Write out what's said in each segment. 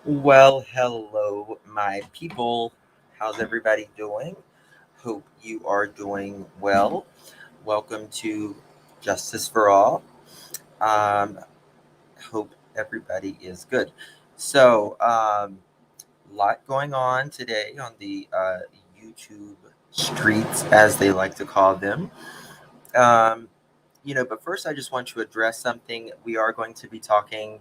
Well, hello, my people. How's everybody doing? Hope you are doing well. Welcome to Justice for All. Hope everybody is good. So, lot going on today on the YouTube streets, as they like to call them. Um, but first, I just want to address something. We are going to be talking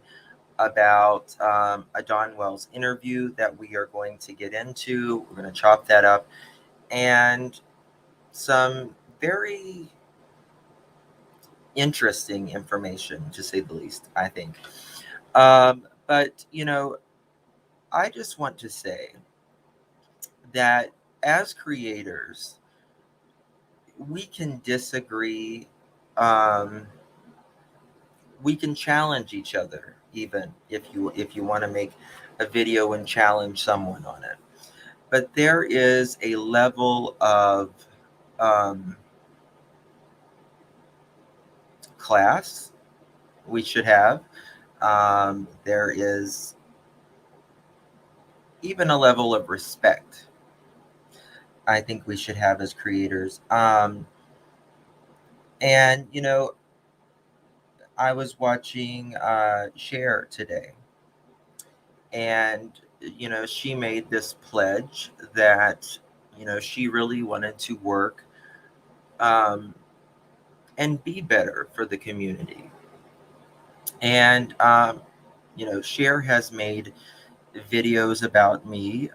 about a Don Wells interview that we are going to get into. We're going to chop that up and some very interesting information, to say the least, I think. But I just want to say that as creators, we can disagree. Um, we can challenge each other, even if you want to make a video and challenge someone on it. But there is a level of um, class we should have. There is even a level of respect I think we should have as creators. And I was watching Cher today, and she made this pledge that she really wanted to work um, and be better for the community. And Cher has made videos about me.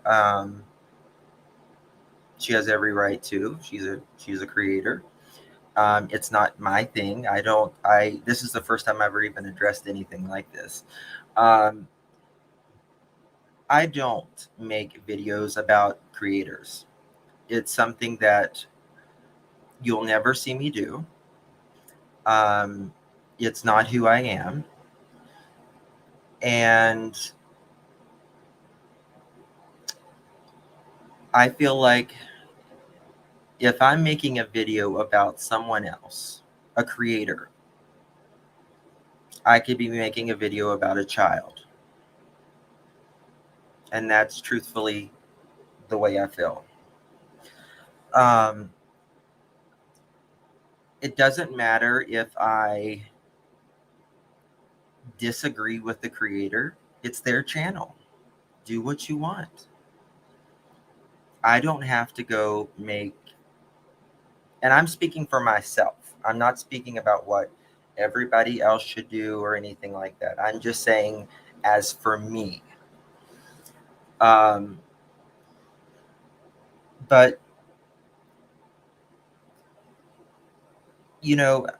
She has every right to. She's a creator. It's not my thing. I don't. I This is the first time I've ever even addressed anything like this. Um, I don't make videos about creators. It's something that you'll never see me do. Um, it's not who I am, and I feel like if I'm making a video about someone else, a creator, I could be making a video about a child. And that's truthfully the way I feel. Um, it doesn't matter if I disagree with the creator, it's their channel. Do what you want. I don't have to go make, and I'm speaking for myself. I'm not speaking about what everybody else should do or anything like that. I'm just saying, as for me. Um, but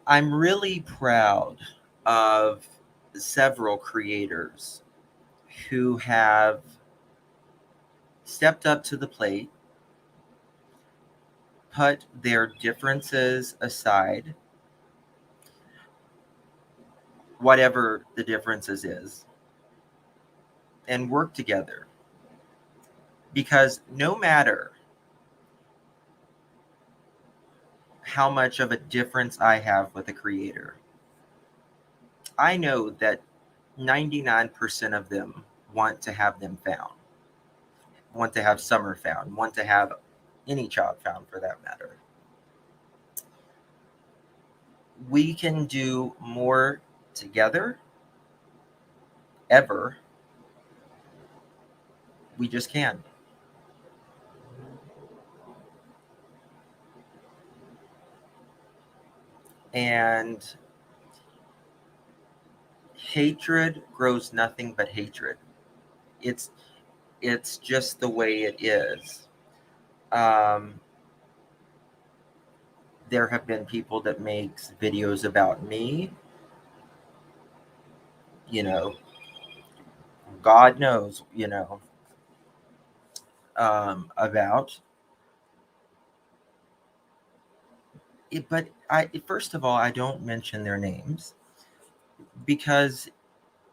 I'm really proud of several creators who have stepped up to the plate, put their differences aside, whatever the differences is, and work together. Because no matter how much of a difference I have with a creator, I know that 99% of them want to have them found, want to have Summer found, want to have any child found for that matter. We can do more together, ever. We just can. And hatred grows nothing but hatred. It's it's just the way it is. Um, there have been people that makes videos about me, you know, God knows, about it. But first of all, I don't mention their names because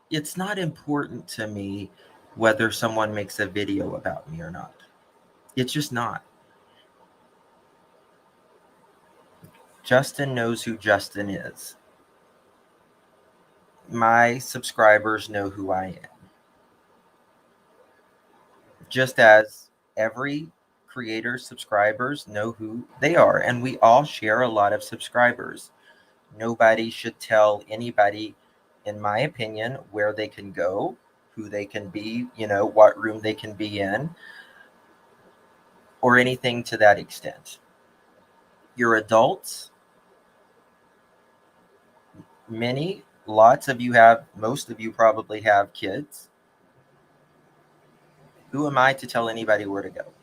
it's not important to me whether someone makes a video about me or not. It's just not. Justin knows who Justin is. My subscribers know who I am. just as every creator subscribers know who they are, and we all share a lot of subscribers. Nobody should tell anybody, in my opinion, where they can go, who they can be, what room they can be in, or anything to that extent. You're adults. Lots of you have, most of you probably have kids. Who am I to tell anybody where to go?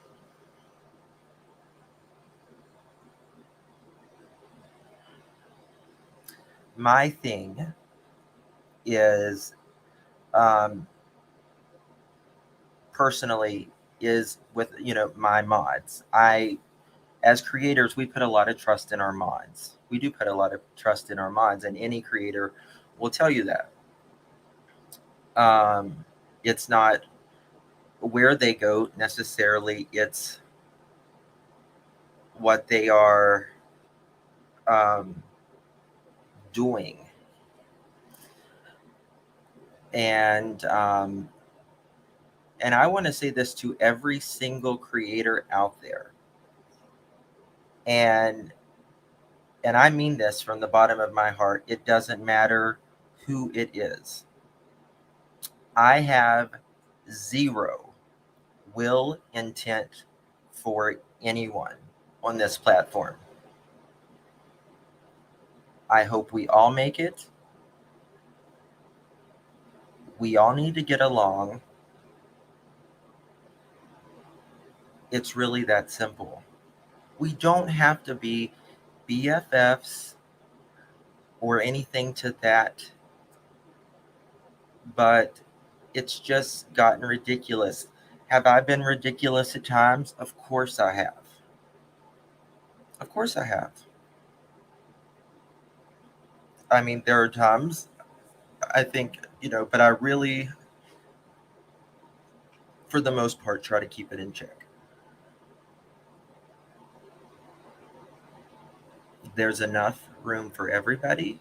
My thing is, personally, is with, my mods. As creators, we put a lot of trust in our mods. We do put a lot of trust in our mods, and any creator will tell you that. It's not where they go necessarily, it's what they are um, doing. And I want to say this to every single creator out there, and I mean this from the bottom of my heart. It doesn't matter who it is. I have zero will intent for anyone on this platform. I hope we all make it. We all need to get along. It's really that simple. We don't have to be BFFs or anything to that, but it's just gotten ridiculous. Have I been ridiculous at times? Of course I have. Of course I have. I mean, there are times I think, but I really, for the most part, try to keep it in check. There's enough room for everybody.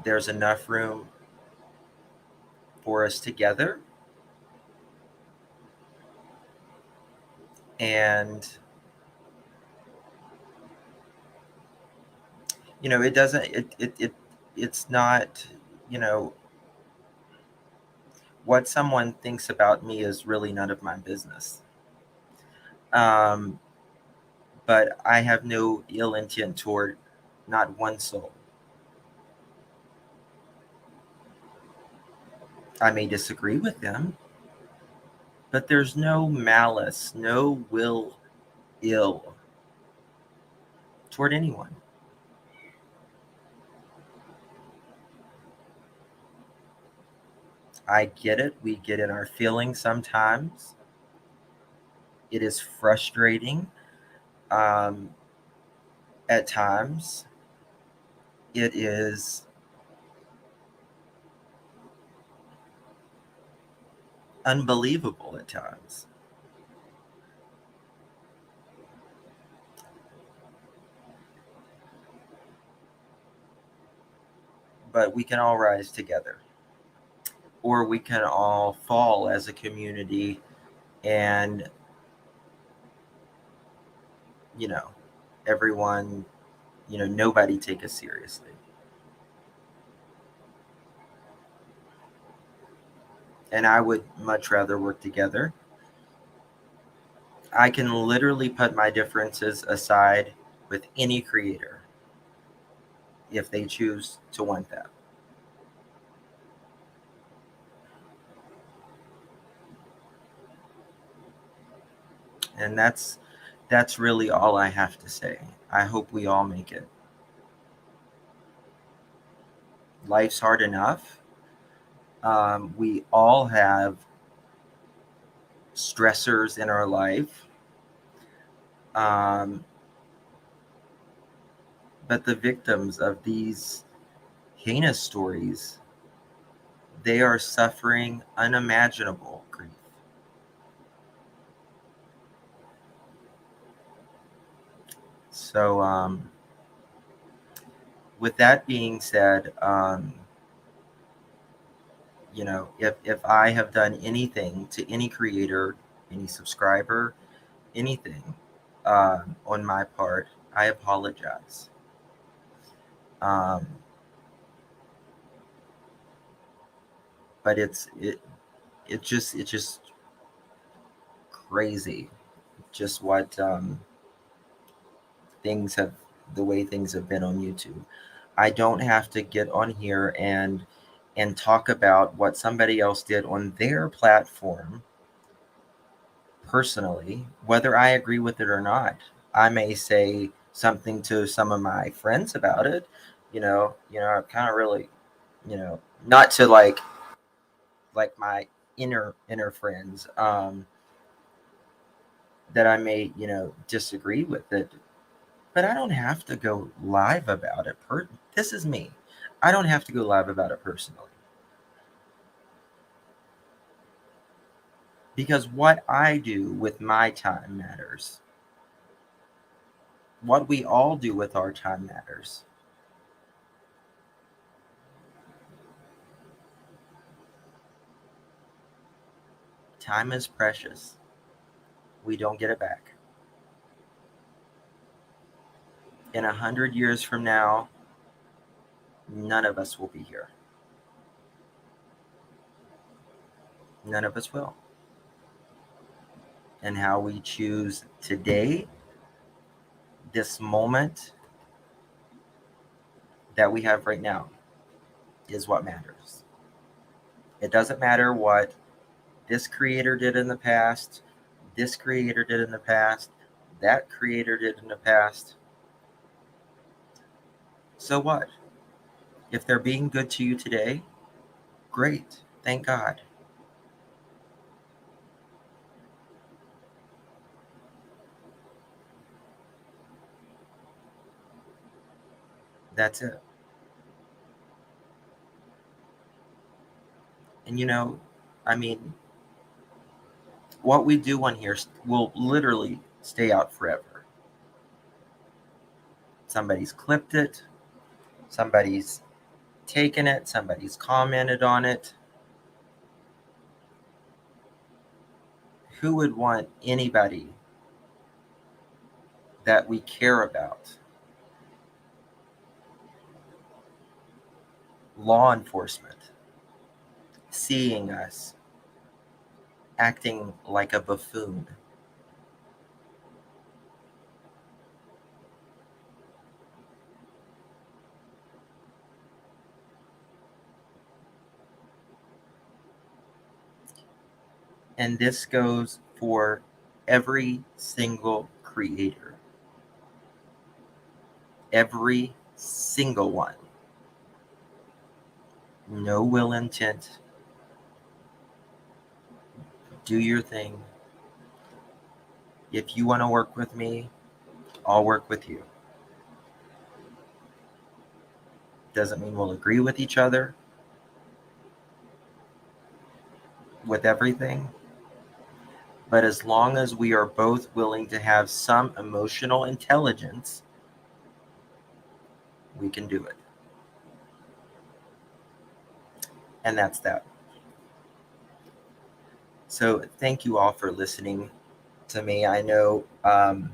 There's enough room for us together. And, it doesn't, it's not, what someone thinks about me is really none of my business. But I have no ill intent toward not one soul. I may disagree with them, but there's no malice, no will ill toward anyone. I get it. We get in our feelings sometimes. It is frustrating at times. It is unbelievable at times. But we can all rise together, or we can all fall as a community, and everyone, nobody take us seriously. And I would much rather work together. I can literally put my differences aside with any creator if they choose to want that. And that's really all I have to say. I hope we all make it. Life's hard enough. We all have stressors in our life. But the victims of these heinous stories, they are suffering unimaginable grief. So, with that being said, if I have done anything to any creator, any subscriber, anything on my part, I apologize. Um, but it's just crazy, just what things have the way things have been on YouTube. I don't have to get on here and talk about what somebody else did on their platform personally, whether I agree with it or not. I may say something to some of my friends about it, I kind of really, not to like my inner friends, that I may, disagree with it, but I don't have to go live about it. This is me. I don't have to go live about it personally. Because what I do with my time matters. What we all do with our time matters. Time is precious. We don't get it back. In 100 years from now, none of us will be here. None of us will. And how we choose today, this moment that we have right now, is what matters. It doesn't matter what this creator did in the past, this creator did in the past, that creator did in the past. So what? If they're being good to you today, great. Thank God. That's it. And I mean, what we do on here will literally stay out forever. Somebody's clipped it, somebody's taken it, somebody's commented on it. Who would want anybody that we care about, law enforcement, seeing us acting like a buffoon? And this goes for every single creator, every single one. No will intent. Do your thing. If you want to work with me, I'll work with you. Doesn't mean we'll agree with each other with everything. But as long as we are both willing to have some emotional intelligence, we can do it. And that's that. So thank you all for listening to me. I know I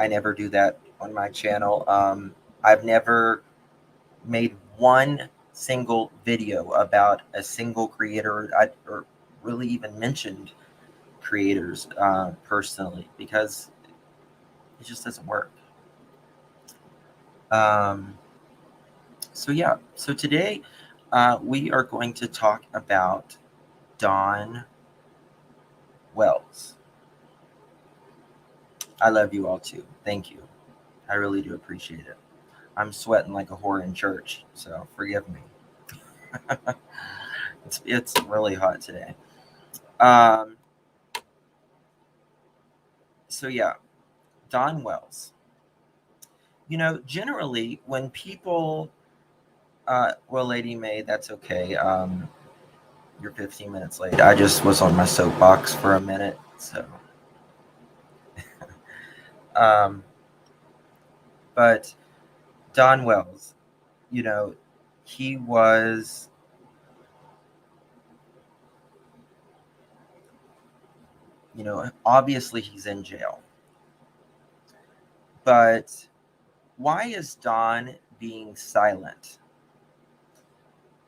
never do that on my channel. I've never made one single video about a single creator, or really even mentioned creators personally, because it just doesn't work. So yeah, so today we are going to talk about Dawn Wells. I love you all too. Thank you. I really do appreciate it. I'm sweating like a whore in church, so forgive me. It's really hot today. So yeah, Dawn Wells. Generally when people, well, Lady May, that's okay. You're 15 minutes late. I just was on my soapbox for a minute, so. um, but Dawn Wells, he was Obviously he's in jail. But why is Don being silent?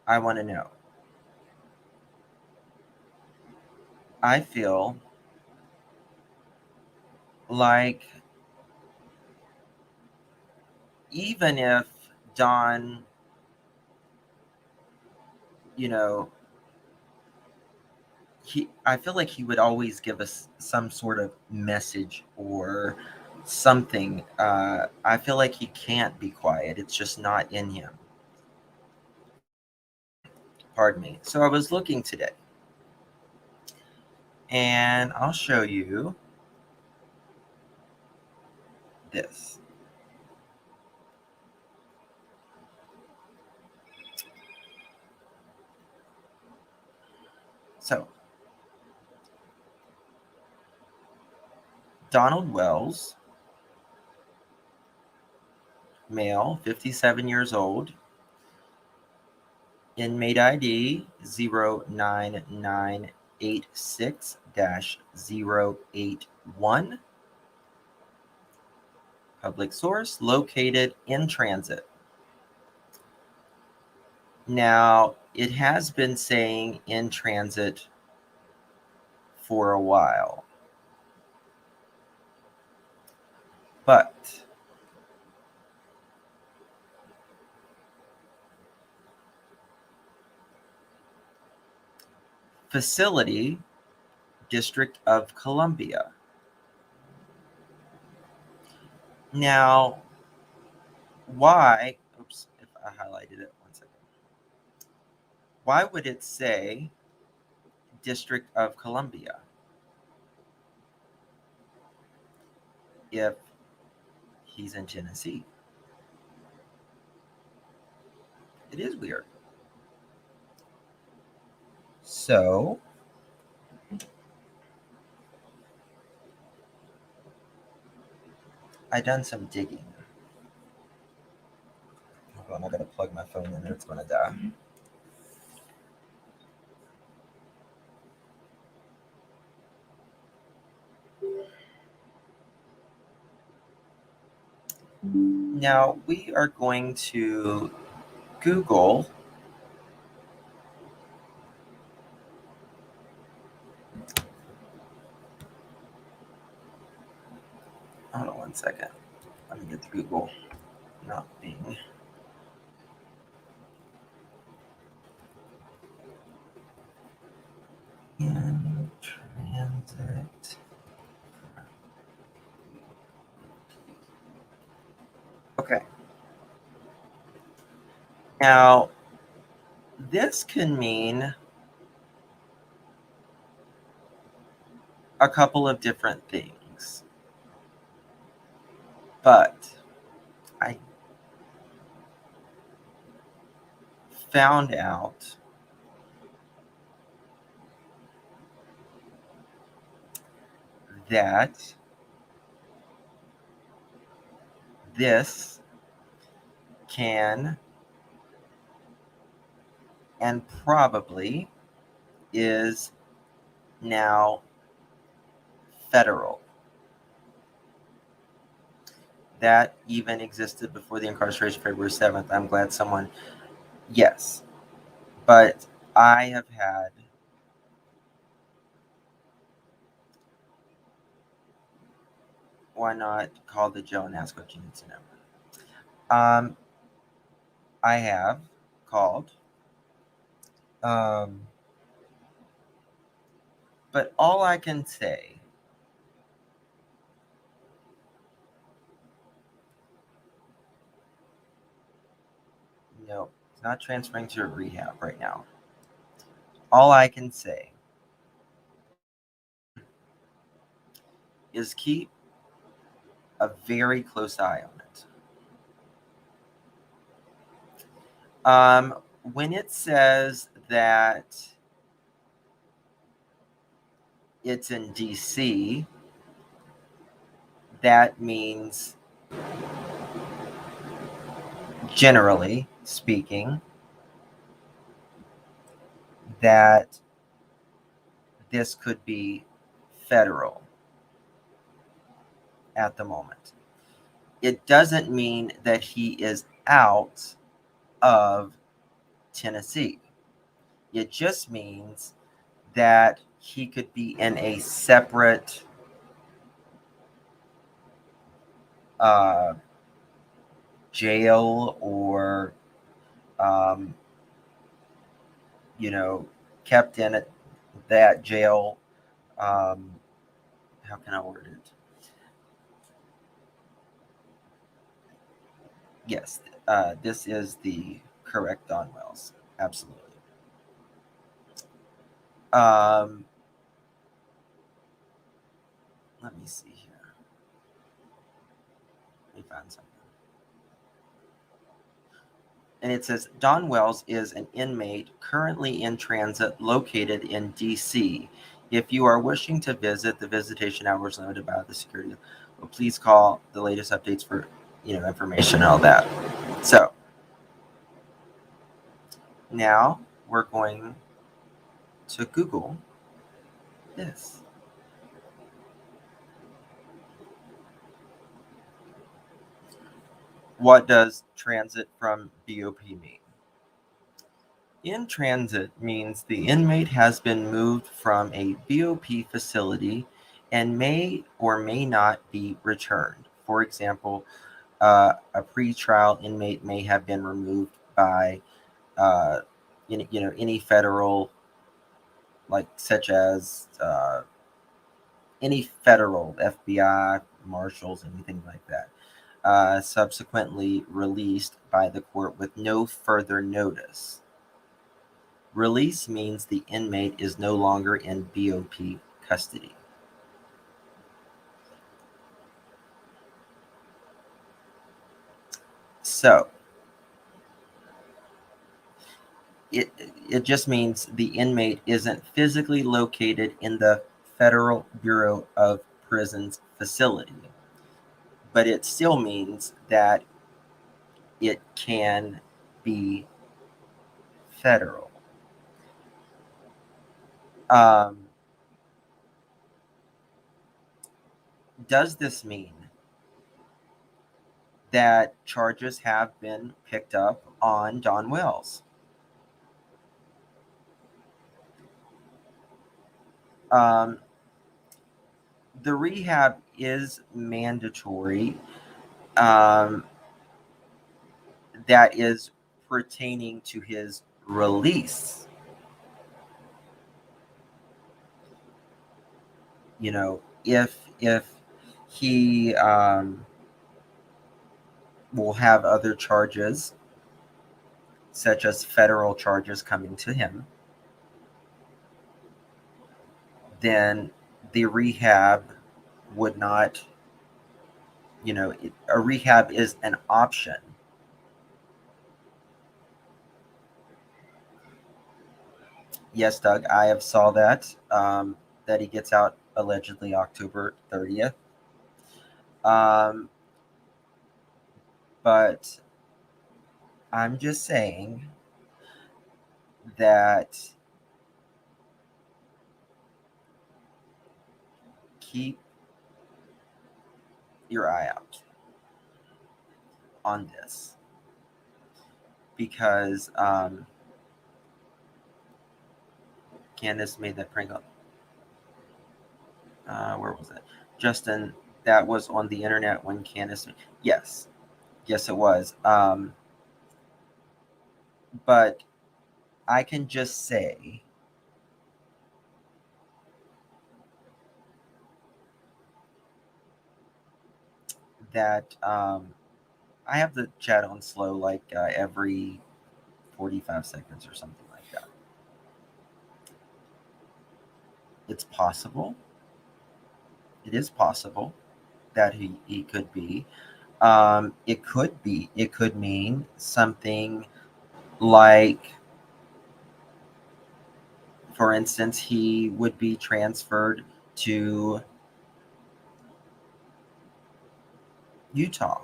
I want to know. I feel like even if Don, I feel like he would always give us some sort of message or something. I feel like he can't be quiet. It's just not in him. Pardon me. So I was looking today, and I'll show you this. So Donald Wells, male, 57 years old, inmate ID 09986-081, public source, located in transit. Now, it has been saying in transit for a while, but facility, District of Columbia. Now, why, oops, if I highlighted it, 1 second. Why would it say District of Columbia if he's in Tennessee? It is weird. So, I done some digging. Hold on, I gotta plug my phone in or it's gonna die. Now, we are going to Google hold on 1 second. Let me get the Google not being. In transit. Okay. Now, this can mean a couple of different things, but I found out that this can and probably is now federal. That even existed before the incarceration February 7th. I'm glad someone, yes. But I have had why not call the Joe and ask what you need to know? I have called. But all I can say no, it's not transferring to a rehab right now. All I can say is keep a very close eye on it. When it says that it's in DC, that means, generally speaking, that this could be federal at the moment. It doesn't mean that he is out of Tennessee. It just means that he could be in a separate jail, or um, kept in that jail. How can I word it? Yes, this is the correct Don Wells. Absolutely. Um, let me see here. Let me find something. And it says Don Wells is an inmate currently in transit located in D.C. If you are wishing to visit, the visitation hours limited by the security. Well, please call the latest updates for information and all that. So now we're going to Google this. What does transit from BOP mean? In transit means the inmate has been moved from a BOP facility and may or may not be returned. For example, a pretrial inmate may have been removed by any federal, like such as any federal FBI, marshals, anything like that. Subsequently released by the court with no further notice. Release means the inmate is no longer in BOP custody. So it just means the inmate isn't physically located in the Federal Bureau of Prisons facility, but it still means that it can be federal. Does this mean that charges have been picked up on Don Wells? The rehab is mandatory. That is pertaining to his release. If he will have other charges, such as federal charges coming to him, then the rehab would not, a rehab is an option. Yes, Doug, I have saw that, that he gets out allegedly October 30th. But I'm just saying that keep your eye out on this, because Candace made that prank up. Where was it? Justin, that was on the internet when Candace. Yes, it was. But I can just say that I have the chat on slow, like every 45 seconds or something like that. It's possible. It is possible that he could be. It could be. It could mean something like, for instance, he would be transferred to Utah.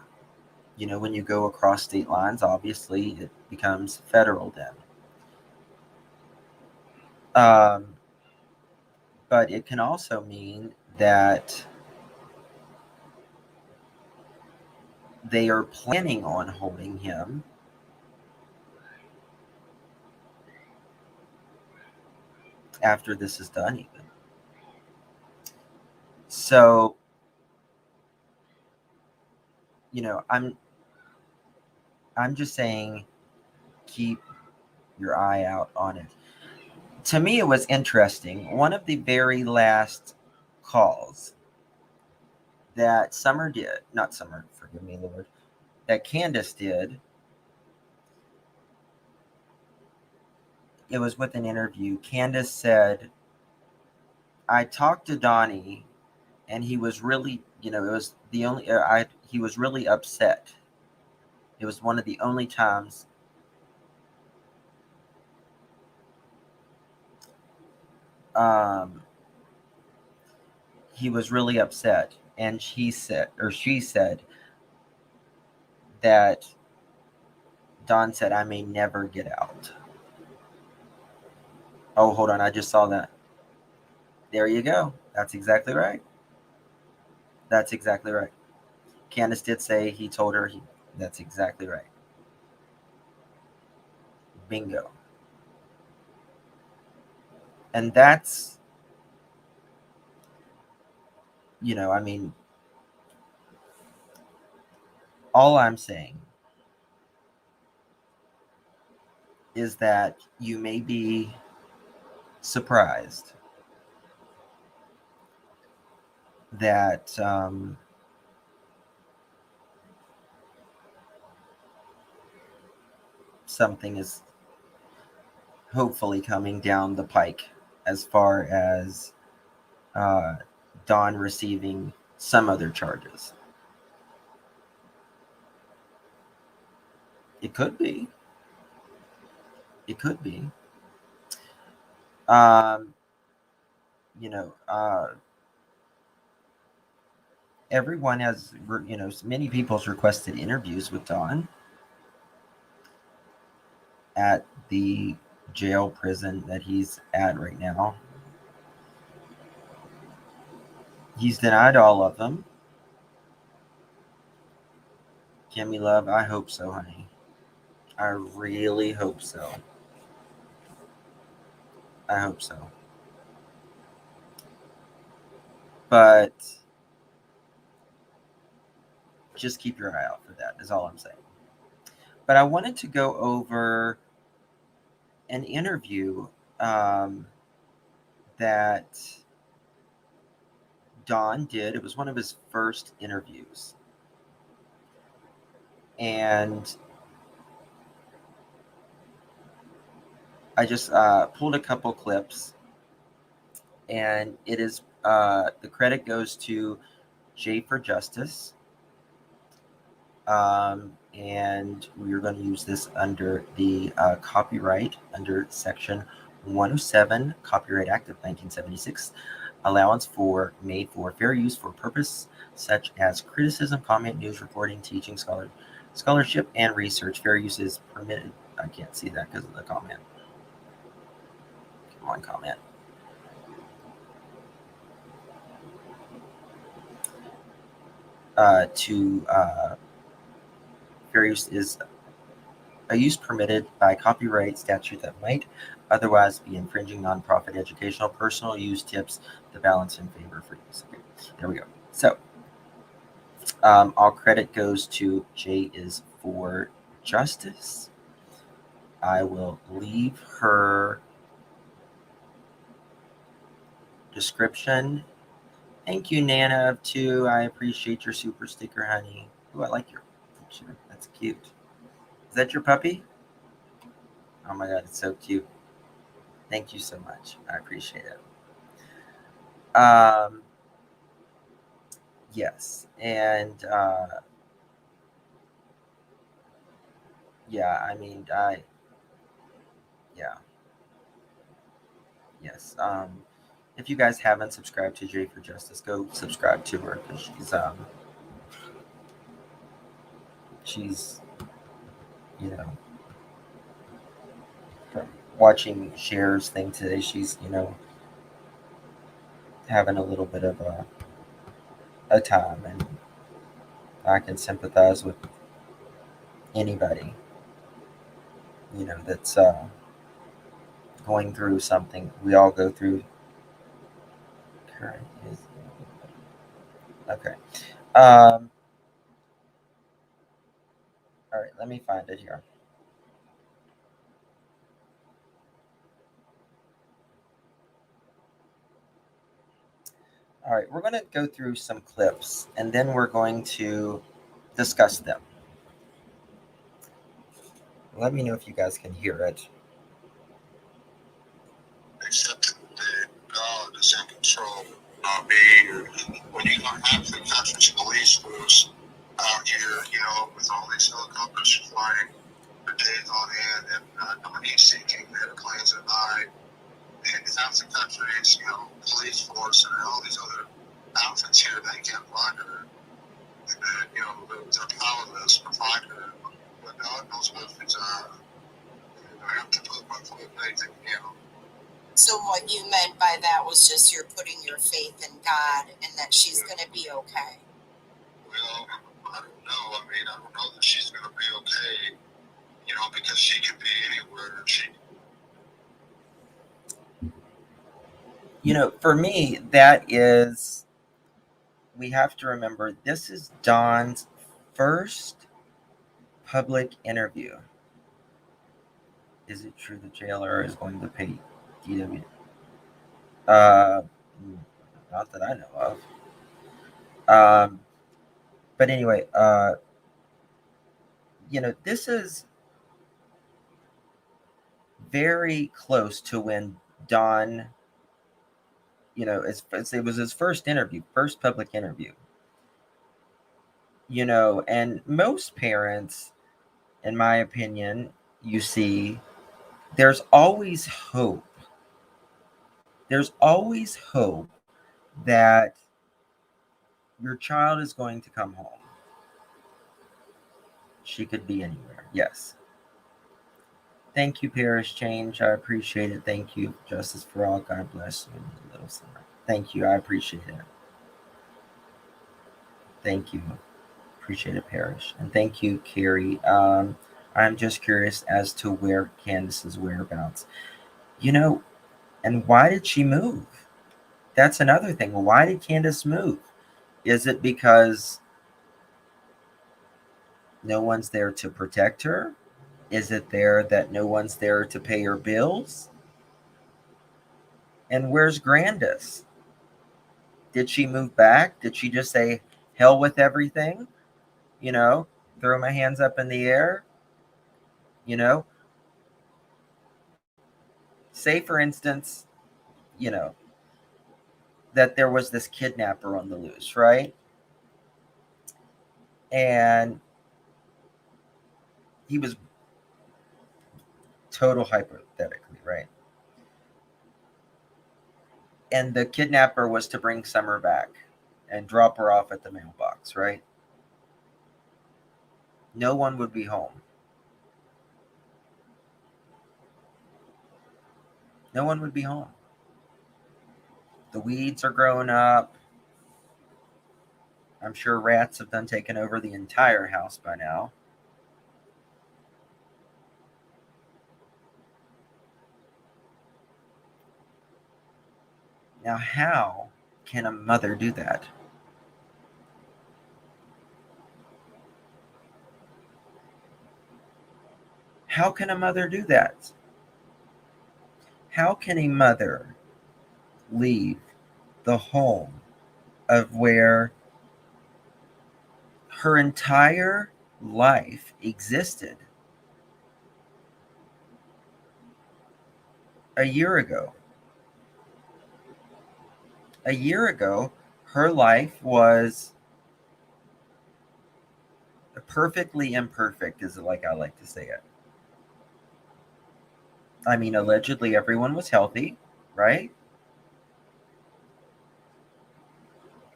When you go across state lines, obviously it becomes federal then. But it can also mean that they are planning on holding him after this is done, even. So, I'm just saying, keep your eye out on it. To me, it was interesting. One of the very last calls that Summer did, not Summer, forgive me, Lord, that Candace did, it was with an interview. Candace said, I talked to Donnie, and he was really, it was the only, he was really upset. It was one of the only times he was really upset. And she said that Don said, I may never get out. Oh, hold on. I just saw that. There you go. That's exactly right. That's exactly right. Candace did say he told her that's exactly right. Bingo. And that's, I mean, all I'm saying is that you may be surprised that something is hopefully coming down the pike as far as Don receiving some other charges. It could be. It could be. Um, everyone has, many people's requested interviews with Don at the jail prison that he's at right now. He's denied all of them. Kimmy Love, I hope so, honey. I really hope so. I hope so. But just keep your eye out for that, is all I'm saying. But I wanted to go over an interview that Don did. It was one of his first interviews. And I just pulled a couple clips. And it is, the credit goes to Jay for Justice. And we're going to use this under the copyright, under Section 107, Copyright Act of 1976, allowance made for fair use for purpose such as criticism, comment, news reporting, teaching, scholarship, and research. Fair use is permitted. I can't see that because of the comment. Come on, comment. Fair use is a use permitted by copyright statute that might otherwise be infringing nonprofit educational personal use tips the balance in favor for use. Okay, there we go. So all credit goes to Jay is for Justice. I will leave her description. Thank you, Nana of 2. I appreciate your super sticker, honey. Oh, I like your picture. That's cute. Is that your puppy? Oh my god, it's so cute. Thank you so much. I appreciate it. Yes, and yeah, I mean, yeah, yes. If you guys haven't subscribed to Jay for Justice, go subscribe to her because she's from watching Cher's thing today. She's having a little bit of a time, and I can sympathize with anybody, that's going through something. We all go through. Current is okay. All right, let me find it here. All right, we're going to go through some clips, and then we're going to discuss them. Let me know if you guys can hear it. Except that God is in control, not me. When you have the country's police force out here, with all these helicopters flying for days on end and heat-seeking airplanes at night, and half the country's, police force and all these other outfits here, they can't find her. And then, they're powerless to find her. But God knows what it's I have to put my foot in anything, So what you meant by that was just you're putting your faith in God and that she's going to be okay. Well, I don't know. I mean, I don't know that she's going to be okay, because she could be anywhere. For me, that is, we have to remember this is Dawn's first public interview. Is it true the jailer is going to pay DW? Not that I know of. But anyway, this is very close to when Dawn, it was his first public interview. And most parents, in my opinion, you see, there's always hope. There's always hope that your child is going to come home. She could be anywhere. Yes. Thank you, Parish Change. I appreciate it. Thank you. Justice for all. God bless you, little summer. Thank you. I appreciate it. Thank you. Appreciate it, Parish. And thank you, Carrie. I'm just curious as to where Candace's whereabouts. And why did she move? That's another thing. Why did Candace move? Is it because no one's there to protect her? Is it there that no one's there to pay her bills? And where's Grandis? Did she move back? Did she just say, hell with everything? Throw my hands up in the air? Say, for instance, that there was this kidnapper on the loose, right? And he was total hypothetically, right? And the kidnapper was to bring Summer back and drop her off at the mailbox, right? No one would be home. No one would be home. The weeds are growing up. I'm sure rats have done taken over the entire house by now. Now, how can a mother do that? How can a mother do that? How can a mother leave the home of where her entire life existed a year ago? A year ago, her life was perfectly imperfect, is like I like to say it. I mean, allegedly everyone was healthy, right?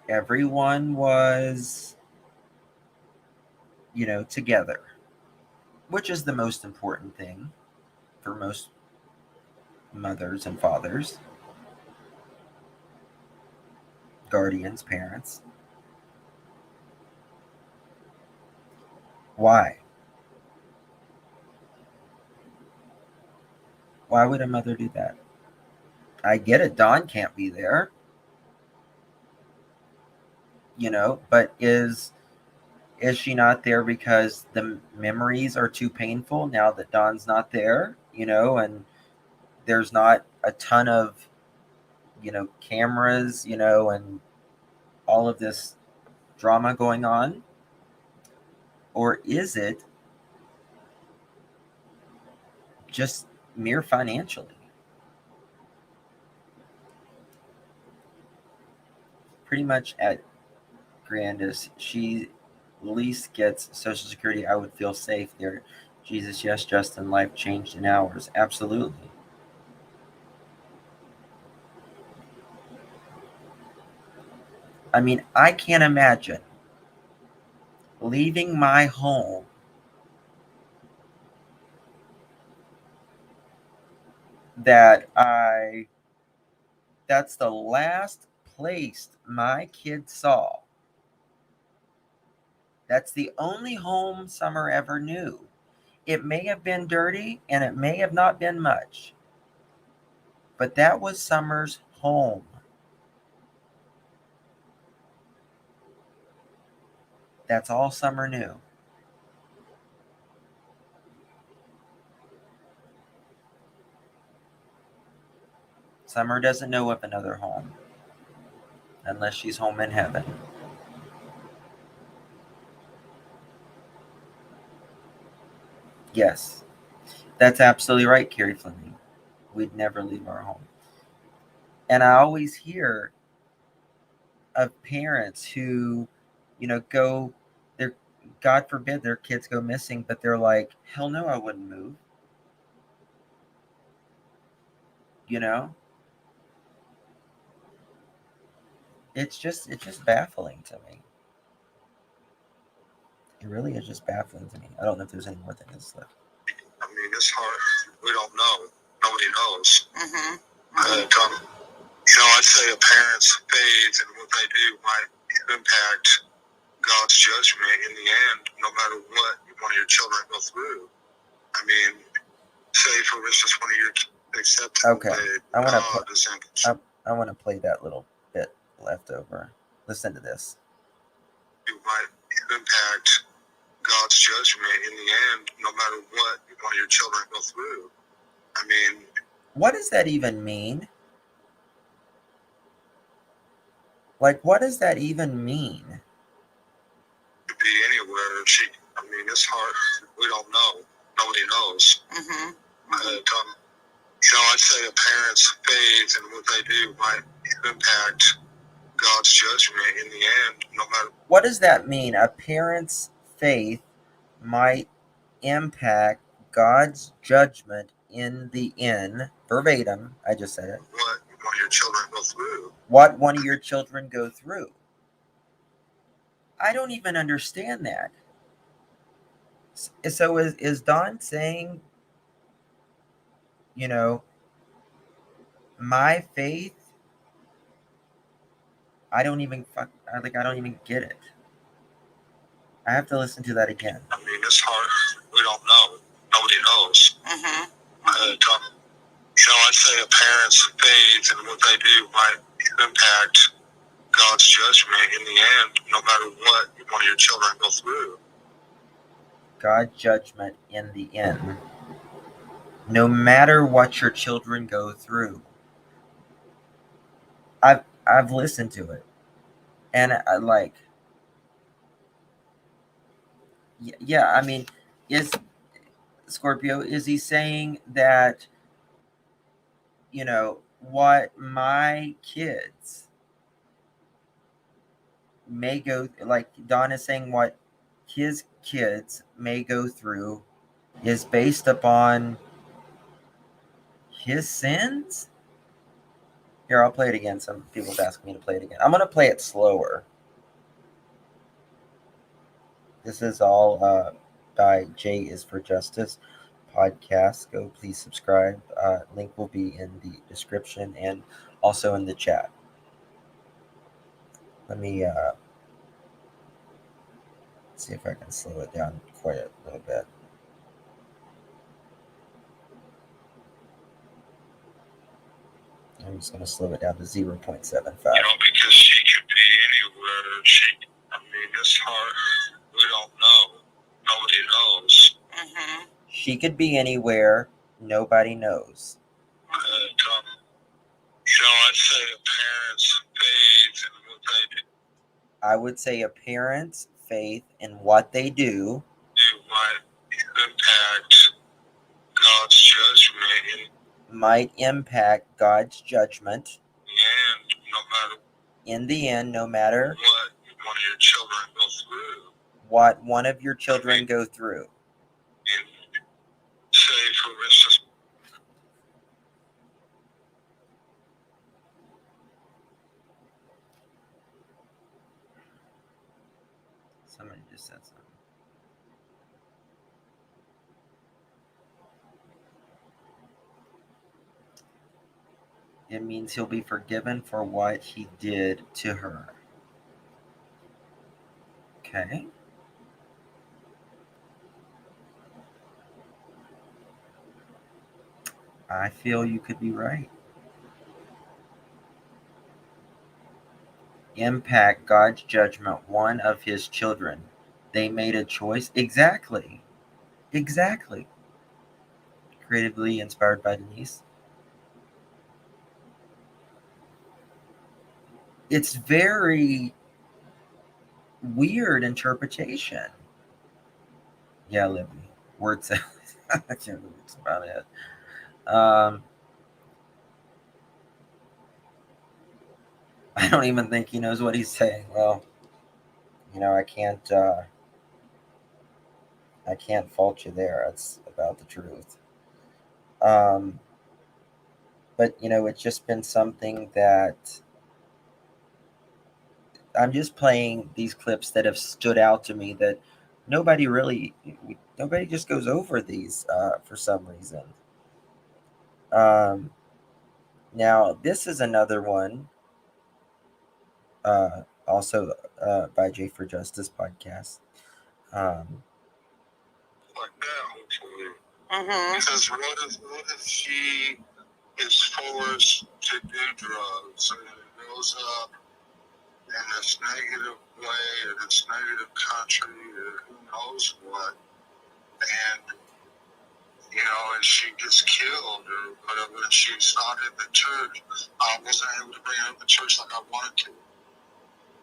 Everyone was, together, which is the most important thing for most mothers and fathers. guardians, parents. Why? Why would a mother do that? I get it. Dawn can't be there, but is she not there because the memories are too painful now that Dawn's not there, and there's not a ton of, cameras, and all of this drama going on? Or is it just mere financially? Pretty much at Grandis, she least gets Social Security. I would feel safe there. Jesus, yes, Justin, life changed in hours. Absolutely. I mean, I can't imagine leaving my home that's the last place my kids saw. That's the only home Summer ever knew. It may have been dirty and it may have not been much, but that was Summer's home. That's all Summer knew. Summer doesn't know of another home unless she's home in heaven. Yes, that's absolutely right, Carrie Fleming. We'd never leave our home. And I always hear of parents who, go, their God forbid their kids go missing, but they're like, hell no, I wouldn't move. It's just baffling to me. It really is just baffling to me. I don't know if there's any more things left. I mean, it's hard. We don't know. Nobody knows. Mm-hmm. But, I'd say a parent's faith and what they do might impact God's judgment in the end, no matter what one of your children go through. I mean, say for instance, one of your kids accepted. Okay, I want to play that little bit left over. Listen to this. You might impact God's judgment in the end, no matter what one of your children go through. I mean, what does that even mean? Like, what does that even mean? Could be anywhere. It's hard. We don't know. Nobody knows. Mm-hmm. But, I'd say a parent's faith and what they do might impact God's judgment in the end, no matter. What does that mean? A parent's faith might impact God's judgment in the end. Verbatim, I just said it. What one of your children go through. What one of your children go through. I don't even understand that. So is Dawn saying, my faith, I don't even get it. I have to listen to that again. I mean, it's hard. We don't know. Nobody knows. Mm-hmm. But, I'd say a parent's faith and what they do might impact God's judgment in the end, no matter what one of your children go through. God's judgment in the end. No matter what your children go through. I've listened to it. And I like, yeah, I mean, is Scorpio, is he saying that, what my kids may go, like Don is saying what his kids may go through is based upon his sins? Here, I'll play it again. Some people's asking me to play it again. I'm going to play it slower. This is all by J is for Justice podcast. Go please subscribe. Link will be in the description and also in the chat. Let me see if I can slow it down quite a little bit. I'm just going to slow it down to 0.75. Because she could be anywhere. I mean, it's hard. We don't know. Nobody knows. Mm-hmm. She could be anywhere. Nobody knows. I'd say a parent's faith in what they do. I would say a parent's faith in what they do Might impact God's judgment. Might impact God's judgment. And no matter in the end, no matter what one of your children go through, what one of your children go through. And say, for instance, somebody just said something. It means he'll be forgiven for what he did to her. Okay. I feel you could be right. Impact God's judgment, one of his children. They made a choice. Exactly. Creatively inspired by Denise. It's very weird interpretation. Yeah, Libby. Word salad. I can't believe it's about it. I don't even think he knows what he's saying. Well, I can't fault you there. It's about the truth. But it's just been something that I'm just playing these clips that have stood out to me that nobody just goes over these for some reason. Now this is another one, also by J for Justice podcast. like that, hopefully. Because what if she is forced to do drugs and it goes up in this negative way or this negative country or who knows what, and and she gets killed or whatever, and she's not in the church. I wasn't able to bring her to the church like I wanted to.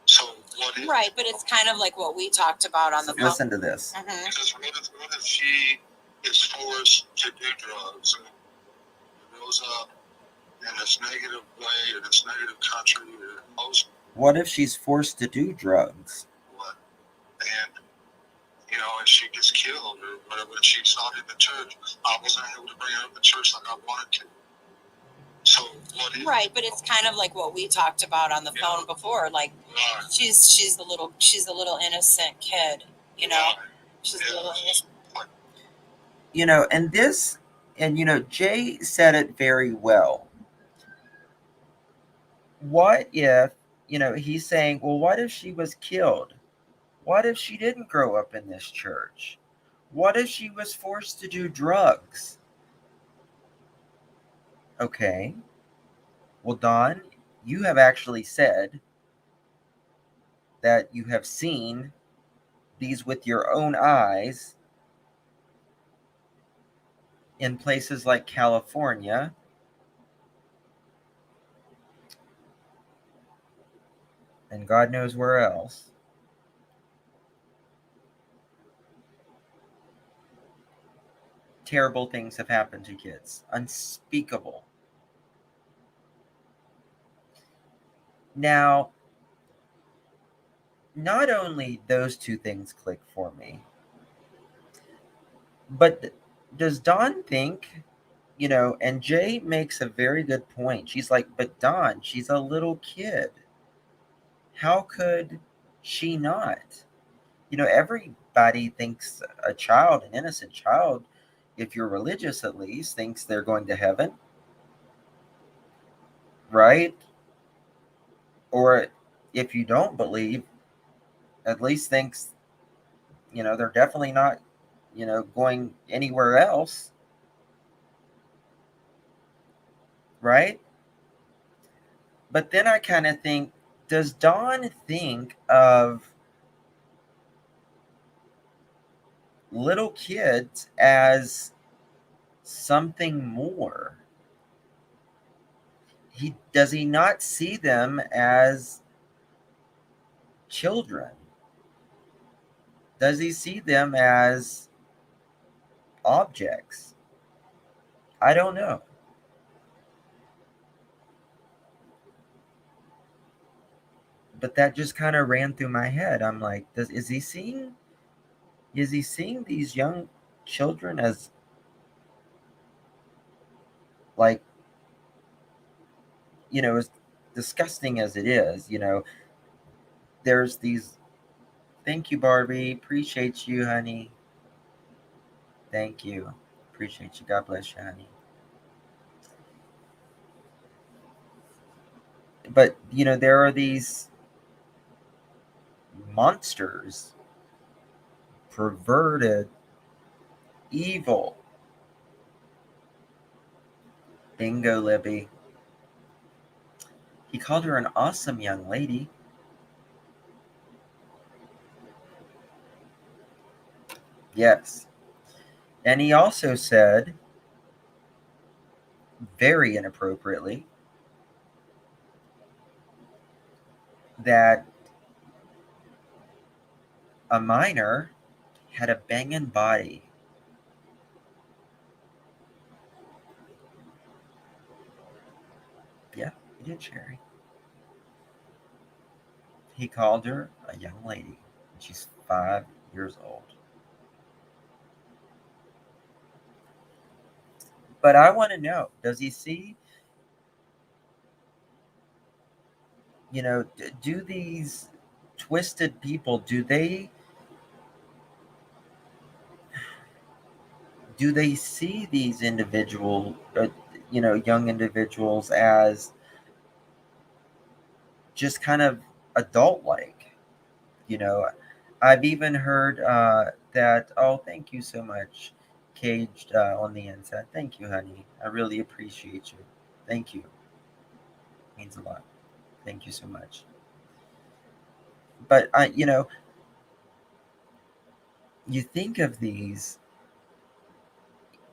So what if? Right, but it's kind of like what we talked about on the phone. Listen to this. Because what if she is forced to do drugs and it goes up in this negative way or this negative country or most? What if she's forced to do drugs? What? And and she gets killed or whatever, and she's not in the church. I wasn't able to bring her to the church like I wanted to. So what if? Right, but it's kind of like what we talked about on the phone before. Like she's the little innocent kid, She's a little innocent. And this, and Jay said it very well. What if, he's saying, well, what if she was killed? What if she didn't grow up in this church? What if she was forced to do drugs? Okay. Well, Don, you have actually said that you have seen these with your own eyes in places like California. And God knows where else. Terrible things have happened to kids. Unspeakable. Now, not only those two things click for me, but does Dawn think, and Jay makes a very good point. She's like, but Dawn, she's a little kid. How could she not? Everybody thinks a child, an innocent child, if you're religious at least, thinks they're going to heaven. Right? Or if you don't believe, at least thinks, they're definitely not, going anywhere else, right? But then I kind of think, does Dawn think of little kids as something more? Does he not see them as children? Does he see them as objects? I don't know. But that just kind of ran through my head. I'm like, is he seeing these young children as, like, as disgusting as it is, there's these. Thank you, Barbie. Appreciate you, honey. Thank you. Appreciate you. God bless you, honey. But, there are these monsters, perverted, evil. Bingo, Libby. He called her an awesome young lady. Yes. And he also said, very inappropriately, that a minor had a banging body. Yeah, he did, Sherry. He called her a young lady. And she's 5 years old. But I want to know, does he see, do these twisted people, do they see these young individuals as just kind of adult-like? I've even heard that, oh, thank you so much, Caged on the inside. Thank you, honey. I really appreciate you. Thank you. Means a lot. Thank you so much. But, you think of these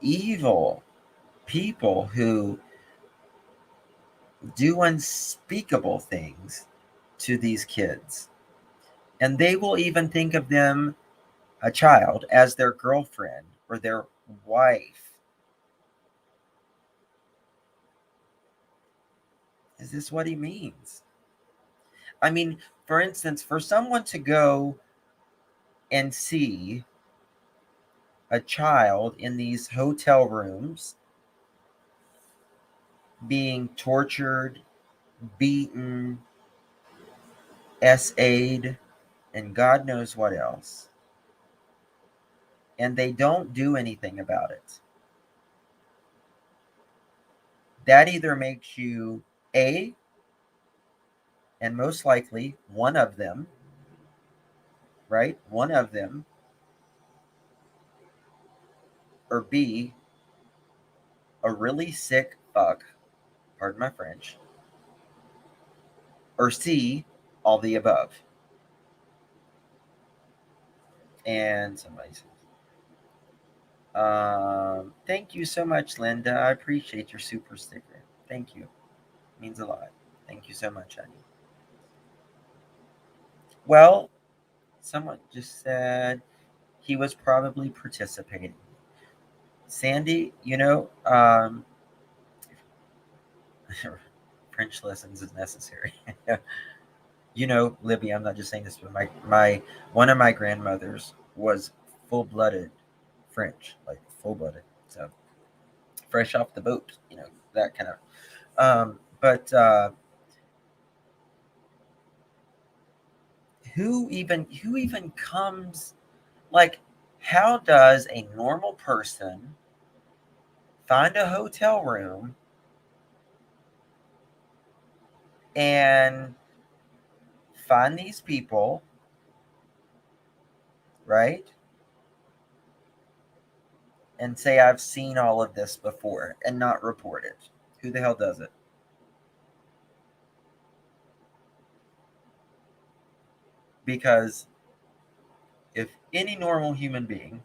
evil people who do unspeakable things to these kids. And they will even think of them, a child, as their girlfriend or their wife. Is this what he means? I mean, for instance, for someone to go and see a child in these hotel rooms being tortured, beaten, SA'd, and God knows what else, and they don't do anything about it, that either makes you A, and most likely one of them, right? One of them, or B, a really sick fuck, pardon my French, or C, all the above. And somebody says, thank you so much, Linda. I appreciate your super sticker. Thank you. It means a lot. Thank you so much, honey. Well, someone just said he was probably participating. Sandy, French lessons is necessary. Libby, I'm not just saying this, but my one of my grandmothers was full-blooded French, like full-blooded. So fresh off the boat, that kind of. But who even comes, like, how does a normal person find a hotel room and find these people, right? And say, I've seen all of this before and not report it. Who the hell does it? Because if any normal human being,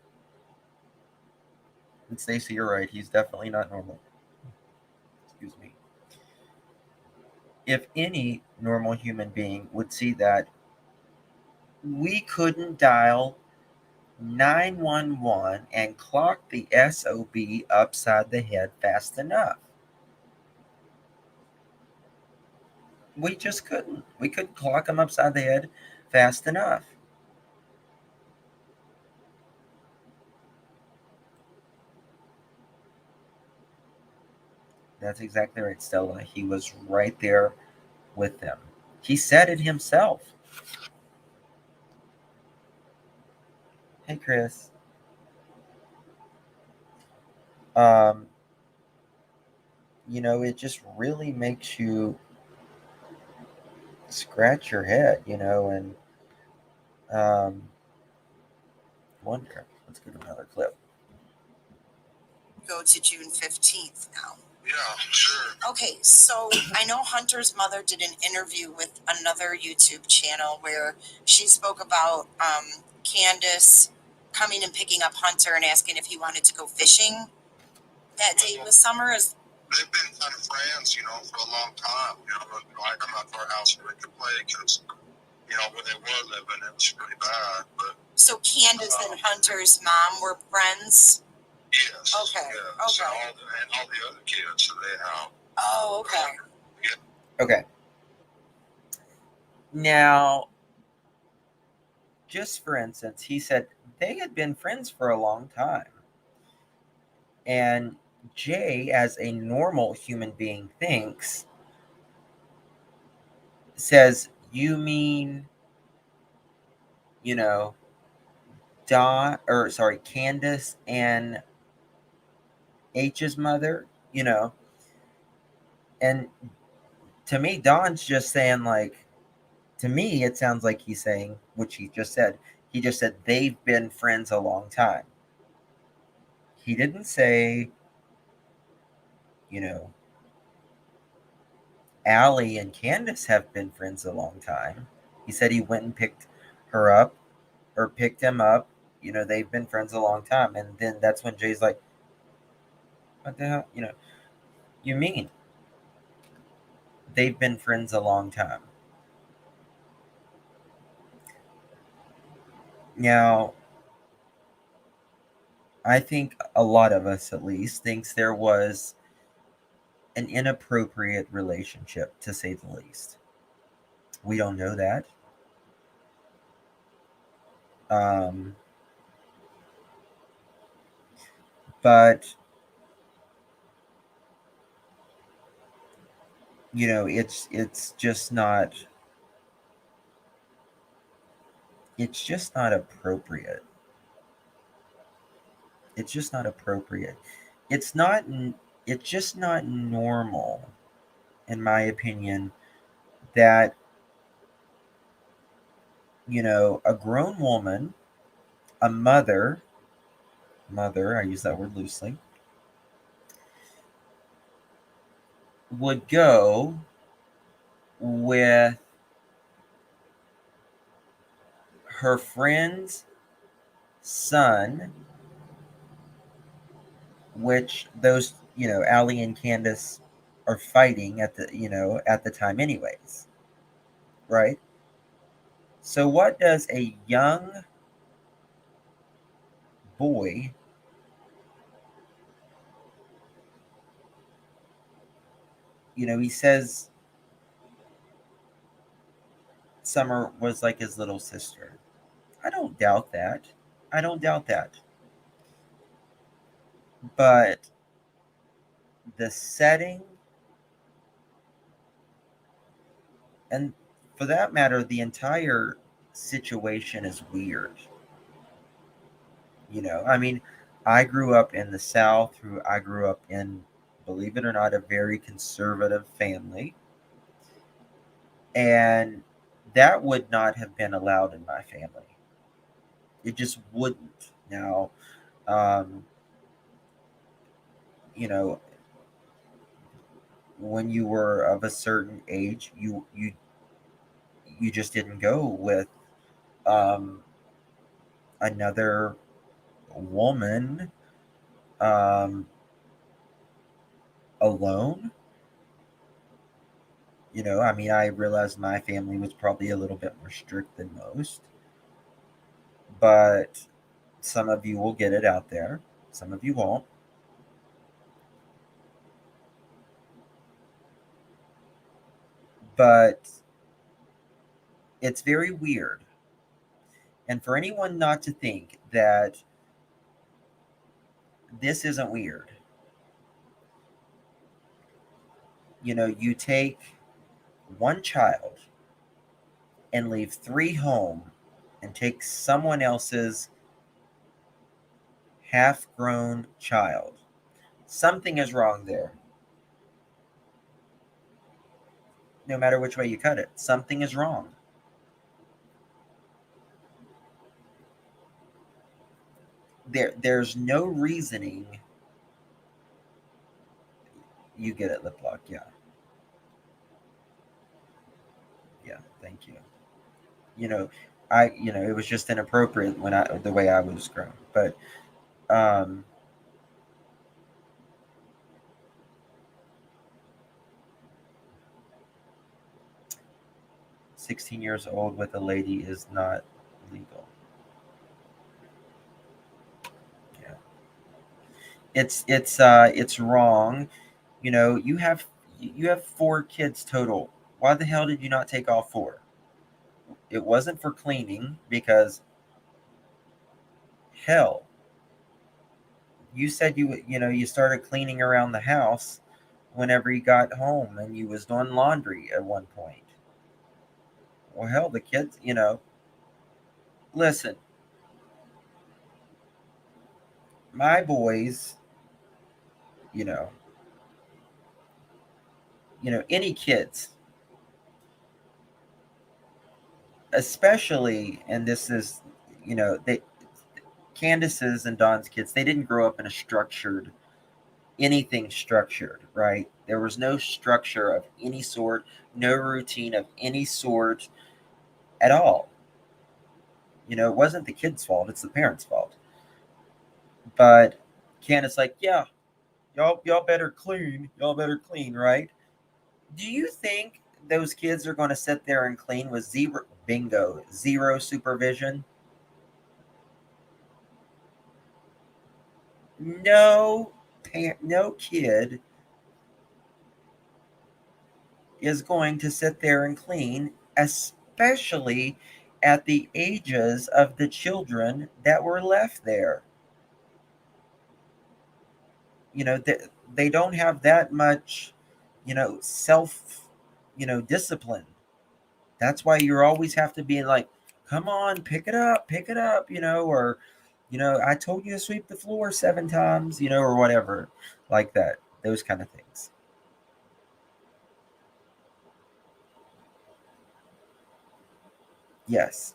and Stacey, you're right, he's definitely not normal. Excuse me. If any normal human being would see that, we couldn't dial 911 and clock the SOB upside the head fast enough. We just couldn't. We couldn't clock him upside the head fast enough. That's exactly right, Stella. He was right there with them. He said it himself. Hey, Chris. It just really makes you scratch your head, and wonder. Let's go to another clip. Go to June 15th now. Yeah, sure. Okay, so I know Hunter's mother did an interview with another YouTube channel where she spoke about Candace coming and picking up Hunter and asking if he wanted to go fishing that day with Summer. They've been kind of friends, for a long time. I come out to our house where they could play because, where they were living, it was pretty bad. But so Candace and Hunter's mom were friends? Yes. Okay. Yes, Okay. And all the other kids that they have. Oh, okay. Yeah. Okay. Now, just for instance, he said they had been friends for a long time. And Jay, as a normal human being, says, you mean, Candace and H's mother, and to me, Don's just saying, to me, it sounds like he's saying, which he just said, they've been friends a long time. He didn't say, Allie and Candace have been friends a long time. He said he went and picked her up or picked him up. They've been friends a long time. And then that's when Jay's like, what the hell? You mean they've been friends a long time? Now, I think a lot of us, at least, thinks there was an inappropriate relationship, to say the least. We don't know that. But it's just not appropriate. It's just not appropriate. It's just not normal, in my opinion, that a grown woman, a mother, I use that word loosely, would go with her friend's son, which those, Allie and Candace are fighting at the time anyways, right? So what does a young boy he says Summer was like his little sister. I don't doubt that. But the setting, and for that matter, the entire situation is weird. I mean, I grew up in the South. I grew up in, believe it or not, a very conservative family. And that would not have been allowed in my family. It just wouldn't. Now, um, you know, when you were of a certain age, you just didn't go with um, another woman um, alone. I mean, I realized my family was probably a little bit more strict than most, but some of you will get it out there, some of you won't. But it's very weird. And for anyone not to think that this isn't weird, you take one child and leave three home and take someone else's half grown child. Something is wrong there. No matter which way you cut it, something is wrong. There's no reasoning. You get it, lip lock. Yeah. Yeah. Thank you. It was just inappropriate the way I was grown. But, 16 years old with a lady is not legal. Yeah. It's wrong. You have 4 kids total. Why the hell did you not take all 4? It wasn't for cleaning, because hell, you said you started cleaning around the house whenever you got home, and you was doing laundry at one point. Well, hell, the kids, listen, my boys, you know, any kids, especially, and this is, they, Candace's and Don's kids, they didn't grow up in anything structured, right? There was no structure of any sort, no routine of any sort at all. It wasn't the kid's fault, it's the parents' fault. But Candace, like, yeah, y'all better clean, right? Do you think those kids are going to sit there and clean with zero supervision? No kid is going to sit there and clean, especially at the ages of the children that were left there. They don't have that much, self, discipline. That's why you always have to be like, come on, pick it up, or, I told you to sweep the floor 7 times, or whatever, like that, those kind of things. Yes,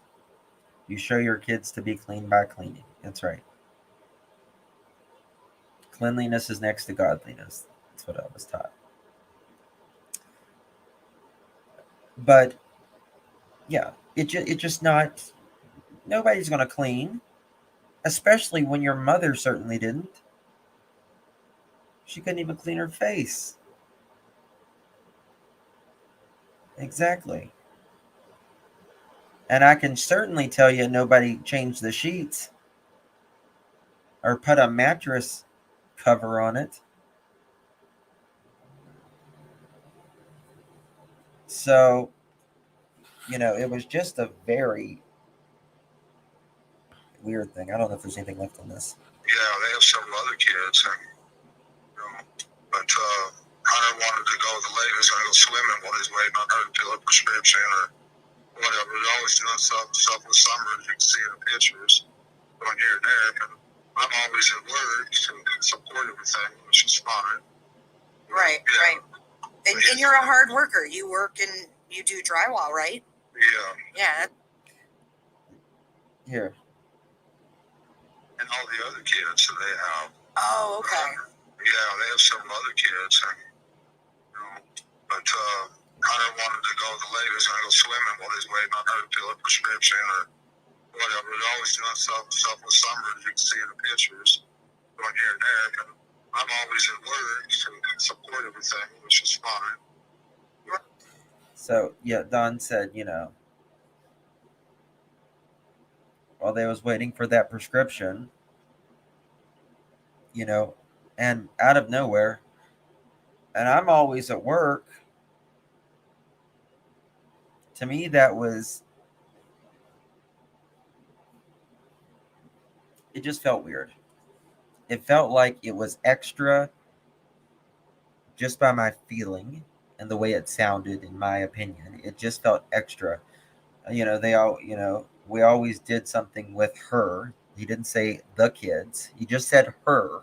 you show your kids to be clean by cleaning. That's right. Cleanliness is next to godliness. That's what I was taught. But yeah, it just not. Nobody's gonna clean, especially when your mother certainly didn't. She couldn't even clean her face. Exactly. And I can certainly tell you nobody changed the sheets or put a mattress cover on it. So, it was just a very weird thing. I don't know if there's anything left on this. Yeah, they have several other kids, but Hunter wanted to go with the ladies and go swimming while he's waiting on her to fill a prescription or whatever. They're always doing stuff in the summer, as you can see in the pictures, going here and there. And I'm always at work to support everything, which is fine. Right, yeah. Right. And you're a hard worker. You work and you do drywall, right? Yeah, Yeah. Here. and all the other kids that they have. Oh, okay. Yeah, they have several other kids, and but Hunter wanted to go to the lake. He was going to go swimming while he's waiting on her to fill a prescription or whatever. They're always doing stuff with Summer, as you can see in the pictures, going here and there. And I'm always at work to support everything, which is fine. So yeah, Don said, while they was waiting for that prescription, and out of nowhere, and I'm always at work. To me, it just felt weird. It felt like it was extra just by my feeling and the way it sounded, in my opinion. It just felt extra. We always did something with her. He didn't say the kids, he just said her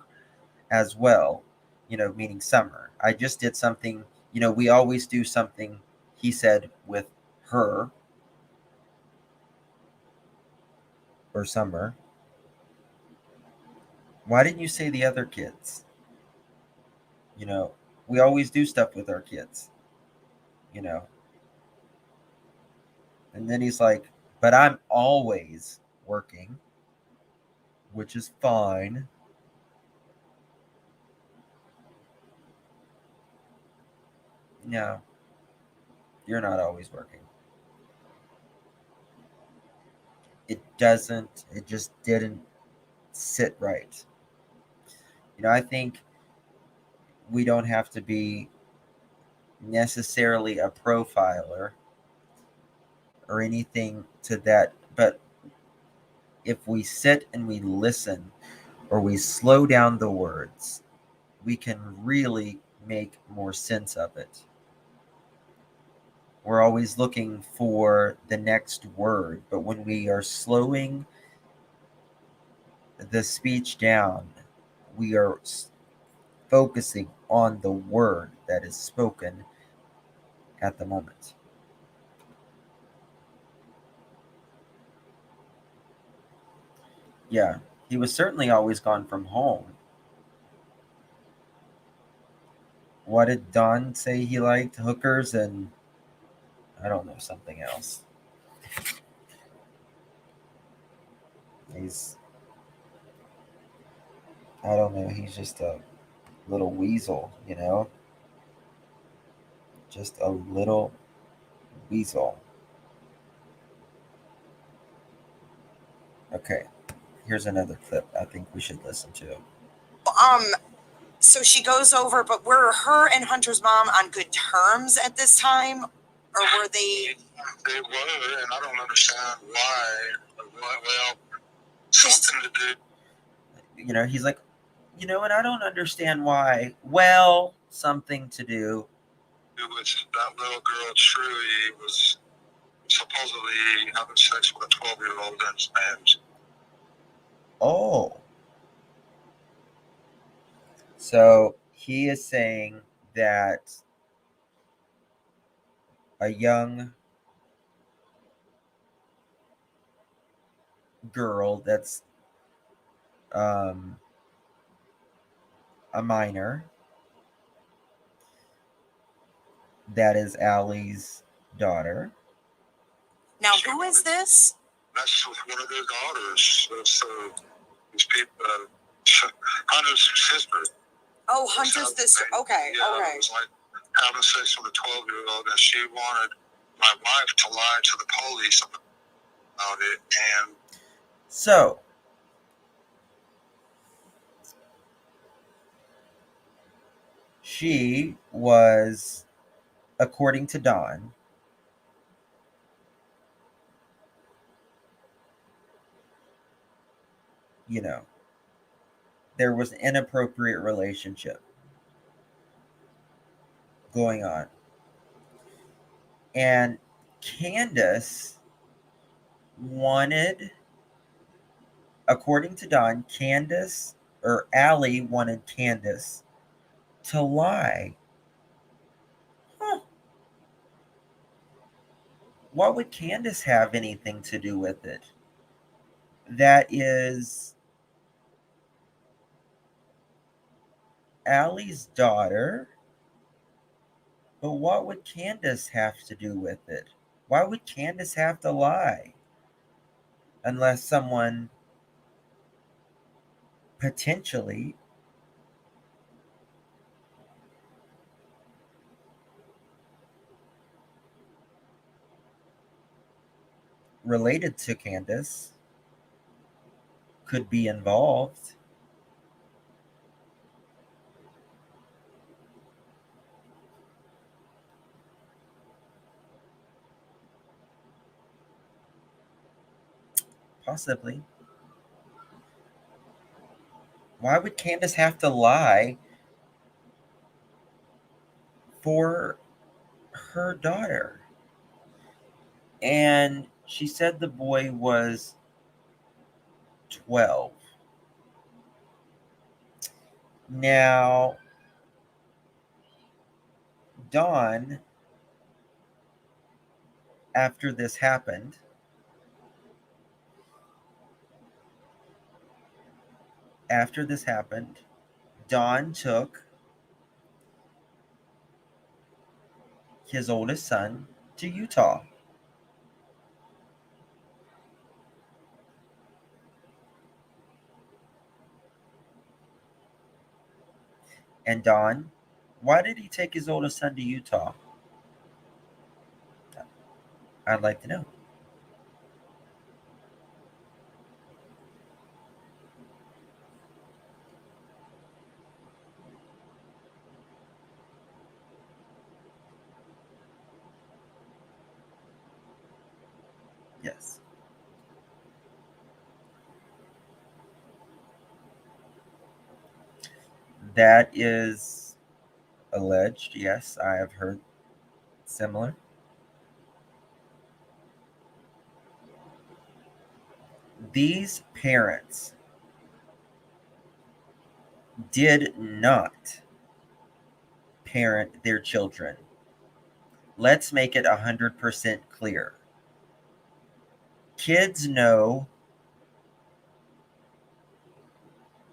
as well, meaning Summer. I just did something, we always do something, he said, with her or Summer. Why didn't you say the other kids? We always do stuff with our kids, you know. And then he's like, but I'm always working, which is fine. No, you're not always working. It just didn't sit right. I think we don't have to be necessarily a profiler or anything to that, but if we sit and we listen or we slow down the words, we can really make more sense of it. We're always looking for the next word, but when we are slowing the speech down, we are focusing on the word that is spoken at the moment. Yeah, he was certainly always gone from home. What did Don say he liked? Hookers and I don't know, something else. I don't know, he's just a little weasel, Just a little weasel. Okay, here's another clip I think we should listen to. So she goes over, but were her and Hunter's mom on good terms at this time? Or were they? They were, and I don't understand why. Well, something to do. He's like, and I don't understand why. Well, something to do. It was that little girl, Trudy, was supposedly having sex with a 12-year-old in his names. Oh. So he is saying that a young girl that's a minor, that is Allie's daughter. Now, who is this? That's one of their daughters. That's these people, Hunter's sister. Oh, Hunter's sister. Okay, yeah, okay. It was like having sex with a 12-year-old, and she wanted my wife to lie to the police about it. And so she was, according to Don, there was an inappropriate relationship going on. And Candace wanted, according to Don, Candace or Allie wanted Candace to lie. Huh. What would Candace have anything to do with it? That is Allie's daughter. But what would Candace have to do with it? Why would Candace have to lie? Unless someone potentially related to Candace could be involved. Possibly. Why would Candace have to lie for her daughter? And she said the boy was 12. Now, Dawn, after this happened, Dawn took his oldest son to Utah. And Dawn, why did he take his oldest son to Utah? I'd like to know. Yes. That is alleged. Yes, I have heard similar. These parents did not parent their children. Let's make it 100% clear. Kids know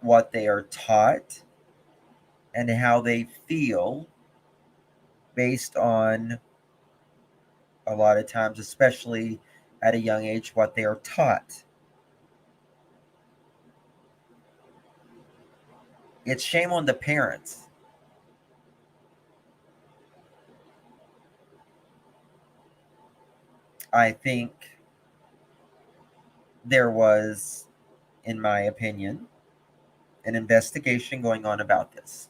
what they are taught and how they feel based on, a lot of times, especially at a young age, what they are taught. It's shame on the parents. I think there was, in my opinion, an investigation going on about this.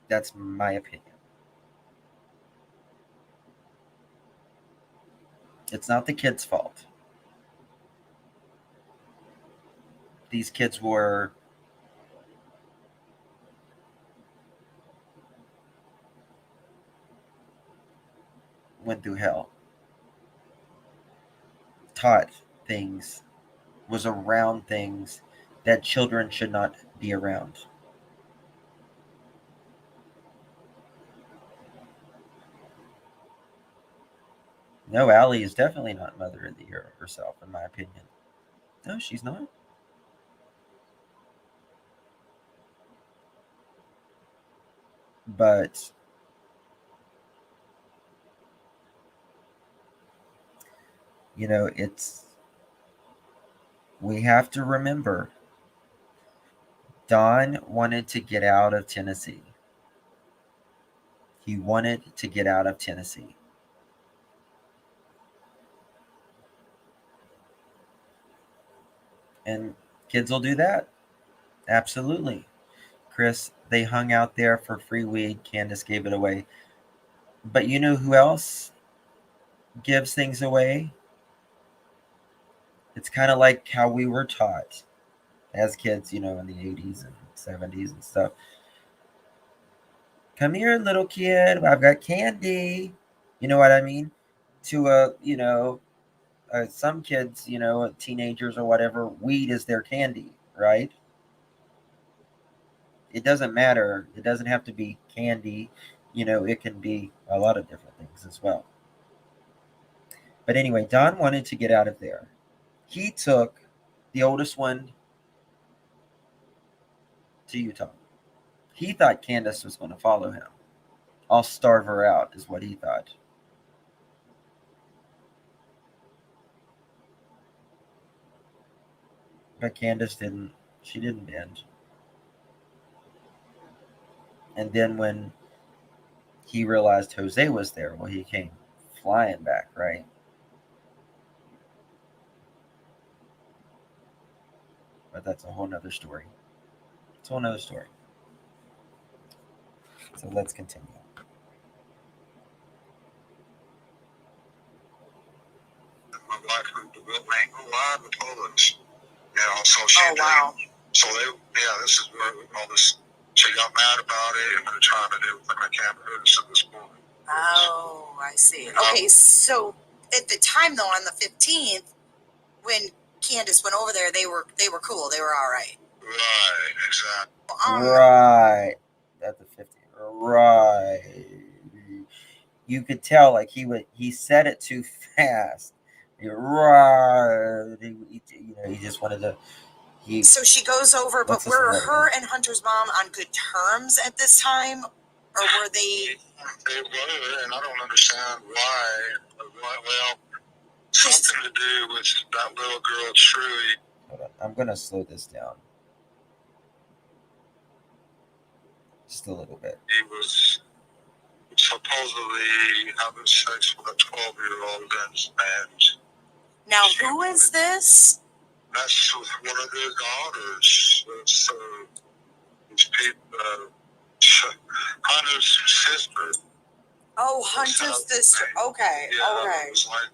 That's my opinion. It's not the kids' fault. These kids went through hell, taught things, was around things that children should not be around. No, Allie is definitely not Mother of the Year herself, in my opinion. No, she's not. But we have to remember, Don wanted to get out of Tennessee. He wanted to get out of Tennessee. And kids will do that. Absolutely. Chris, they hung out there for free weed. Candace gave it away. But you know who else gives things away? It's kind of like how we were taught as kids, in the 80s and 70s and stuff. Come here, little kid. I've got candy. You know what I mean? To some kids, teenagers or whatever, weed is their candy, right? It doesn't matter. It doesn't have to be candy. it can be a lot of different things as well. But anyway, Don wanted to get out of there. He took the oldest one to Utah. He thought Candace was going to follow him. I'll starve her out, is what he thought. But Candace didn't. She didn't bend. And then when he realized Jose was there, well, he came flying back, right? But that's a whole nother story. It's a whole nother story. So let's continue. My wife moved to Mango Live with Poland. So she So this is where all this. She got mad about it, and they're trying to do everything they can to hurt us at this point. Oh, I see. Okay, so at the time though, on the 15th, when Candace went over there, they were cool. They were all right. Right, exactly. Right. At the 15th. Right. You could tell, like he said it too fast. Right. He just wanted to. So she goes over, but were her and Hunter's mom on good terms at this time, or were they? They were, and I don't understand why. Well, something to do with that little girl, Trudy. Hold on. I'm gonna slow this down just a little bit. He was supposedly having sex with a 12-year-old and now who is this? That's with one of their daughters. It's these people, Hunter's sister. Oh, Hunter's sister. Okay, yeah, okay. It was like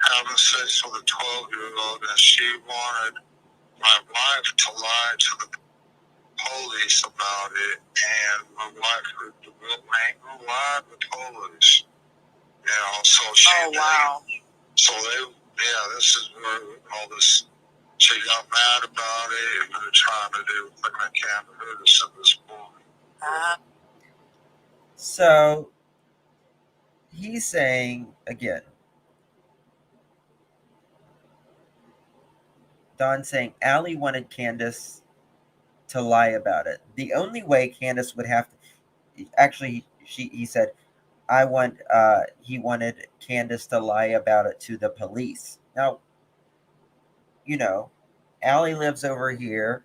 having sex with a 12-year-old, and she wanted my wife to lie to the police about it, and my wife would lie to the police. So she. Oh, wow. So this is where all this. She got mad about it, and they're trying to do everything they can to hurt us at this point. So he's saying again, Don saying Allie wanted Candace to lie about it. The only way Candace would have to, actually, he said, he wanted Candace to lie about it to the police. Now, Allie lives over here.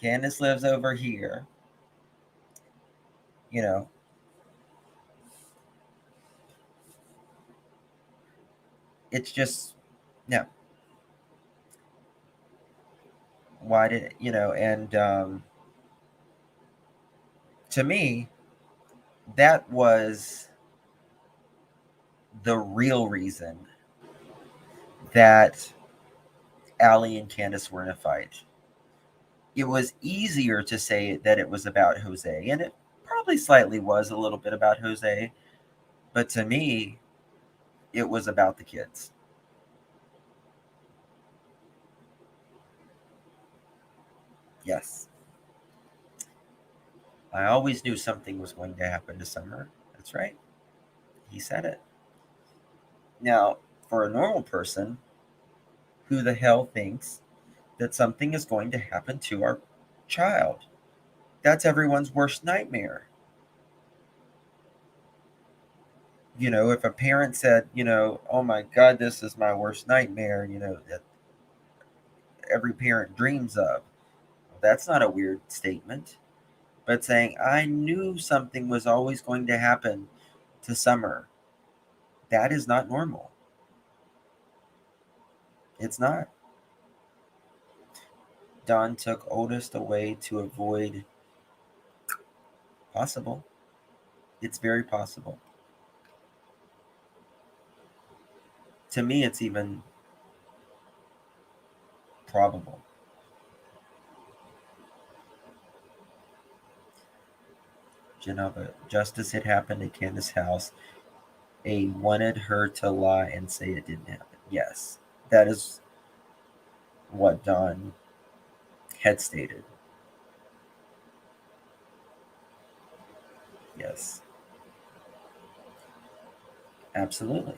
Candace lives over here. It's just, no. Why did, and to me, that was the real reason that Allie and Candace were in a fight. It was easier to say that it was about Jose, and it probably slightly was a little bit about Jose, but to me, it was about the kids. Yes. I always knew something was going to happen to Summer. That's right. He said it. Now, for a normal person, who the hell thinks that something is going to happen to our child? That's everyone's worst nightmare. If a parent said, oh my God, this is my worst nightmare, that every parent dreams of, that's not a weird statement. But saying, I knew something was always going to happen to Summer, that is not normal. It's not. Don took oldest away to avoid. Possible. It's very possible. To me, it's even probable. Genova, justice had happened at Candace's house. A wanted her to lie and say it didn't happen. Yes, that is what Don had stated. Yes. Absolutely.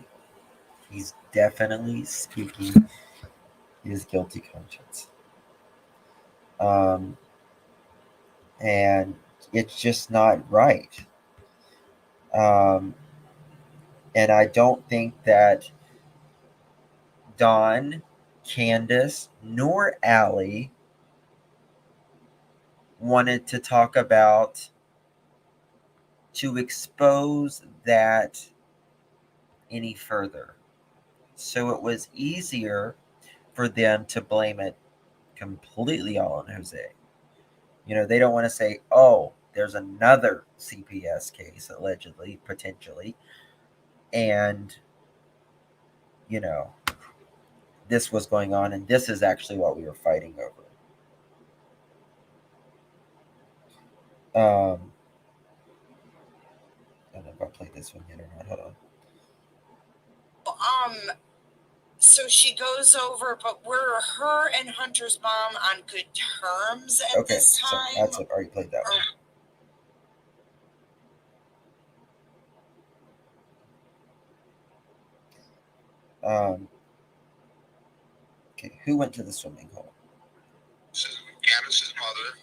He's definitely speaking his guilty conscience. Um, and it's just not right. Um, and I don't think that Dawn, Candace, nor Allie wanted to talk about to expose that any further. So it was easier for them to blame it completely all on Jose. You know, they don't want to say, oh, there's another CPS case, allegedly, potentially. And, you know, this was going on, and this is actually what we were fighting over. I don't know if I played this one yet or not. Hold on. So she goes over, but were her and Hunter's mom on good terms at this time? So that's it. I already played that one. Okay, who went to the swimming hole? This is Candace's mother.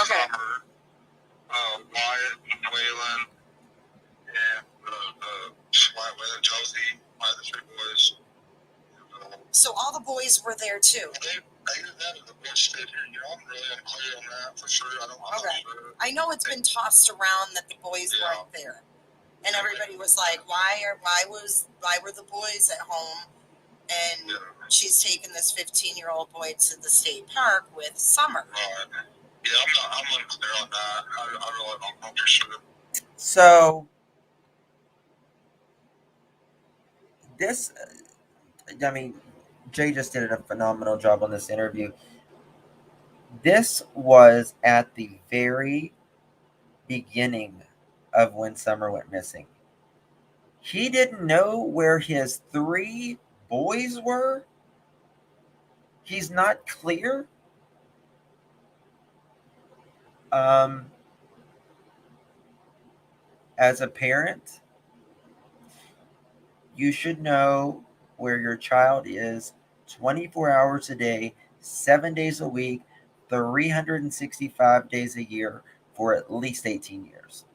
Okay. Summer, Wyatt, Waylon, and Josie, one of the three boys. So all the boys were there too. Either that or the boys stayed here. You know, I'm really unclear on that for sure. I'm not sure. I know it's been tossed around that the boys weren't there, and everybody was like, "Why were the boys at home?" And she's taking this 15-year-old boy to the state park with Summer. Right. Yeah, I'm unclear on that. I really don't know for sure. So this, I mean, Jay just did a phenomenal job on this interview. This was at the very beginning of when Summer went missing. He didn't know where his 3 boys were. He's not clear. As a parent, you should know where your child is 24 hours a day, 7 days a week, 365 days a year for at least 18 years.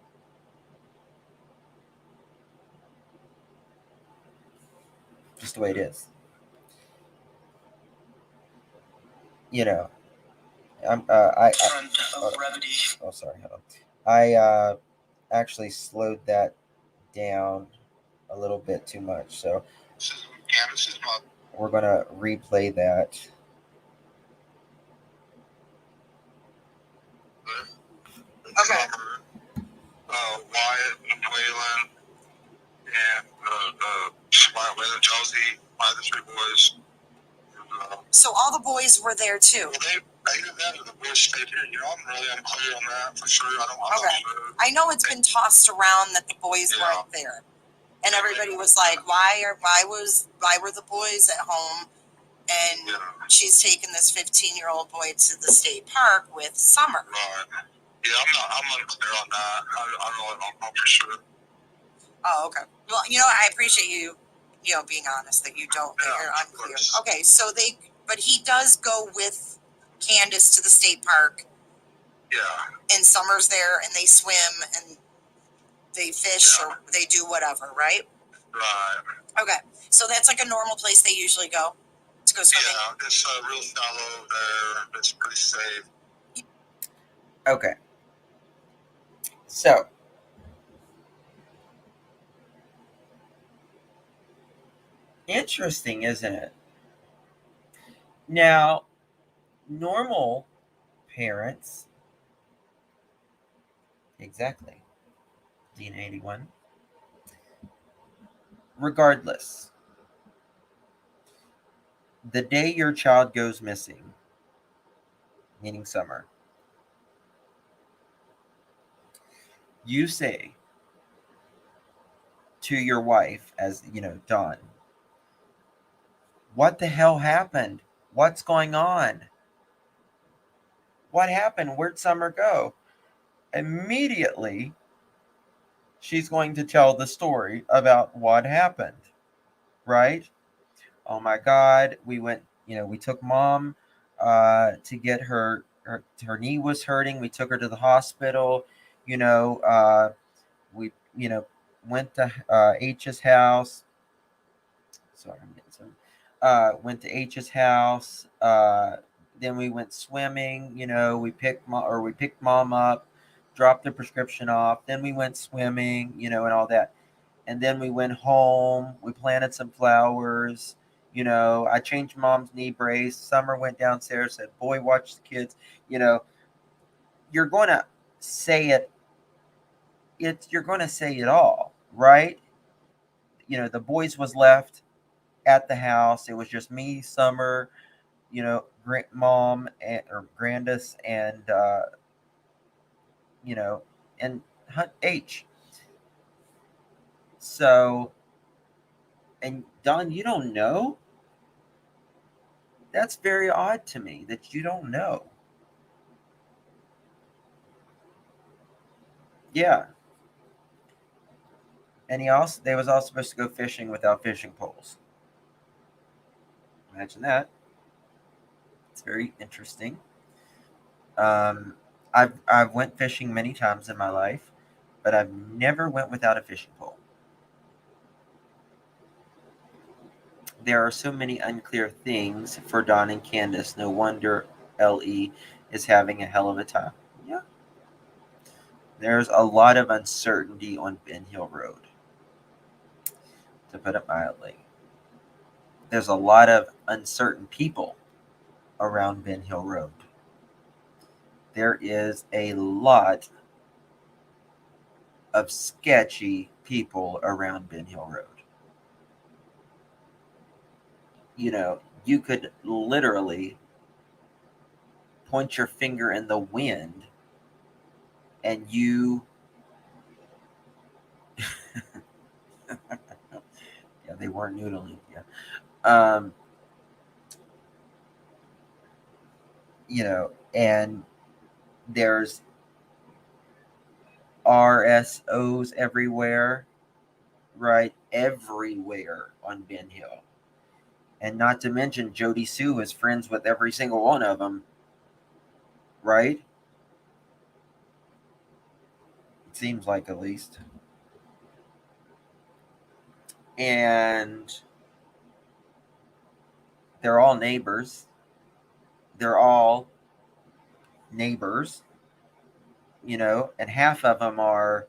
Just the way it is. You know, oh, sorry, hold on. I actually slowed that down a little bit too much, so we're gonna replay that. Okay. Wyatt and Waylon and Josie, one of the three boys. So all the boys were there too. Either that or the boys stayed here. You know, I'm really unclear on that for sure. I'm not sure. I know it's been tossed around that the boys weren't there, and everybody was like, "Why were the boys at home?" And she's taking this 15-year-old boy to the state park with Summer. Right. Yeah, I'm unclear on that. I really don't know for sure. Oh, okay. Well, you know, I appreciate you being honest that you're unclear. Okay, so but he does go with Candace to the state park. Yeah. And Summer's there, and they swim and they fish or they do whatever, right? Right. Okay, so that's like a normal place they usually go to go swimming. Yeah, it's real shallow there. It's pretty safe. Okay. So, interesting, isn't it? Now, normal parents, exactly, Dean 81, regardless, the day your child goes missing, meaning Summer, you say to your wife, as you know, Dawn, what the hell happened? What's going on? What happened? Where'd Summer go? Immediately, she's going to tell the story about what happened, right? Oh my God, we went, we took mom to get her knee was hurting. We took her to the hospital, you know, we, went to H's house. Sorry, I'm getting some. Went to H's house. Then we went swimming. We picked mom up, dropped the prescription off. Then we went swimming, and all that. And then we went home. We planted some flowers. I changed mom's knee brace. Summer went downstairs, said, "Boy, watch the kids." You know, you're going to say it. You're going to say it all, right? The boys was left at the house. It was just me, Summer, mom or Grandis, and and H. So, and Don, you don't know? That's very odd to me that you don't know. Yeah. And they was all supposed to go fishing without fishing poles. Imagine that. It's very interesting. I've went fishing many times in my life, but I've never went without a fishing pole. There are so many unclear things for Don and Candace. No wonder LE is having a hell of a time. Yeah. There's a lot of uncertainty on Ben Hill Road, to put it mildly. There's a lot of uncertain people around Ben Hill Road. There is a lot of sketchy people around Ben Hill Road. You could literally point your finger in the wind and yeah, they weren't noodling. Yeah. And there's RSOs everywhere, right? Everywhere on Ben Hill. And not to mention, Jody Sue is friends with every single one of them, right? It seems like, at least. And they're all neighbors. And half of them are,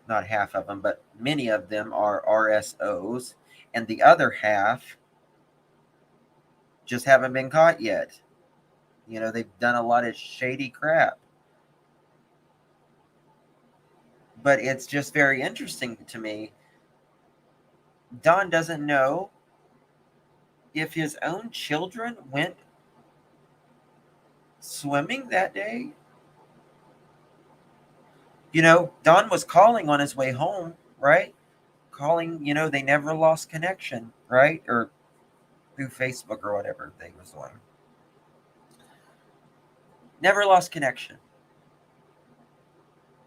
not half of them, but many of them are RSOs, and the other half just haven't been caught yet. They've done a lot of shady crap. But it's just very interesting to me. Don doesn't know if his own children went swimming that day. Don was calling on his way home, right? Calling, they never lost connection, right? Or through Facebook or whatever they was doing. Never lost connection.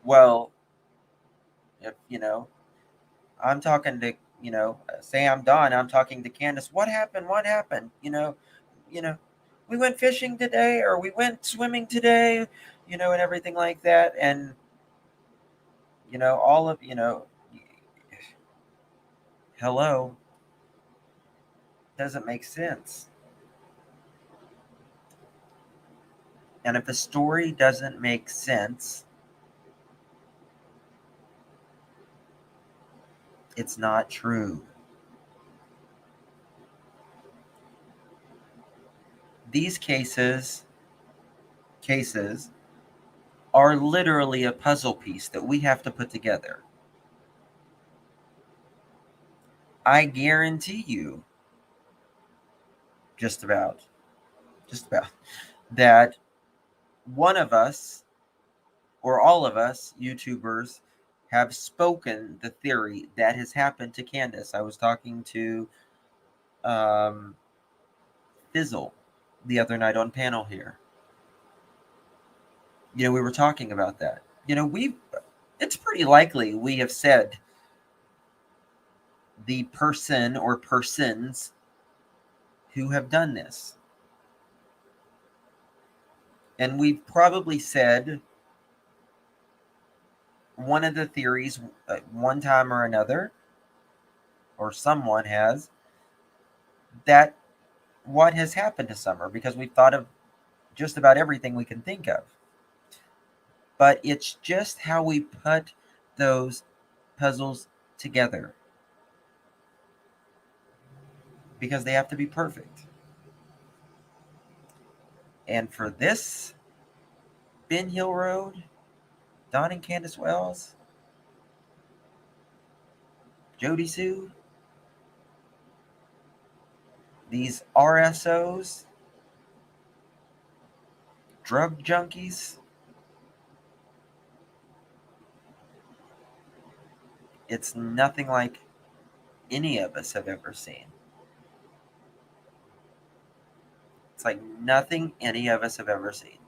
Well, if, I'm talking to, say I'm Don, I'm talking to Candace. What happened? What happened? We went fishing today, or we went swimming today, and everything like that. And, all of, hello, doesn't make sense. And if the story doesn't make sense, it's not true. These cases are literally a puzzle piece that we have to put together. I guarantee you, just about, that one of us or all of us YouTubers have spoken the theory that has happened to Candace. I was talking to Fizzle the other night on panel here. We were talking about that. it's pretty likely we have said the person or persons who have done this. And we've probably said one of the theories one time or another, or someone has, that what has happened to Summer, because we've thought of just about everything we can think of. But it's just how we put those puzzles together, because they have to be perfect. And for this Ben Hill Road, Don and Candace Wells, Jody Sue, these RSOs, drug junkies, it's nothing like any of us have ever seen. It's like nothing any of us have ever seen.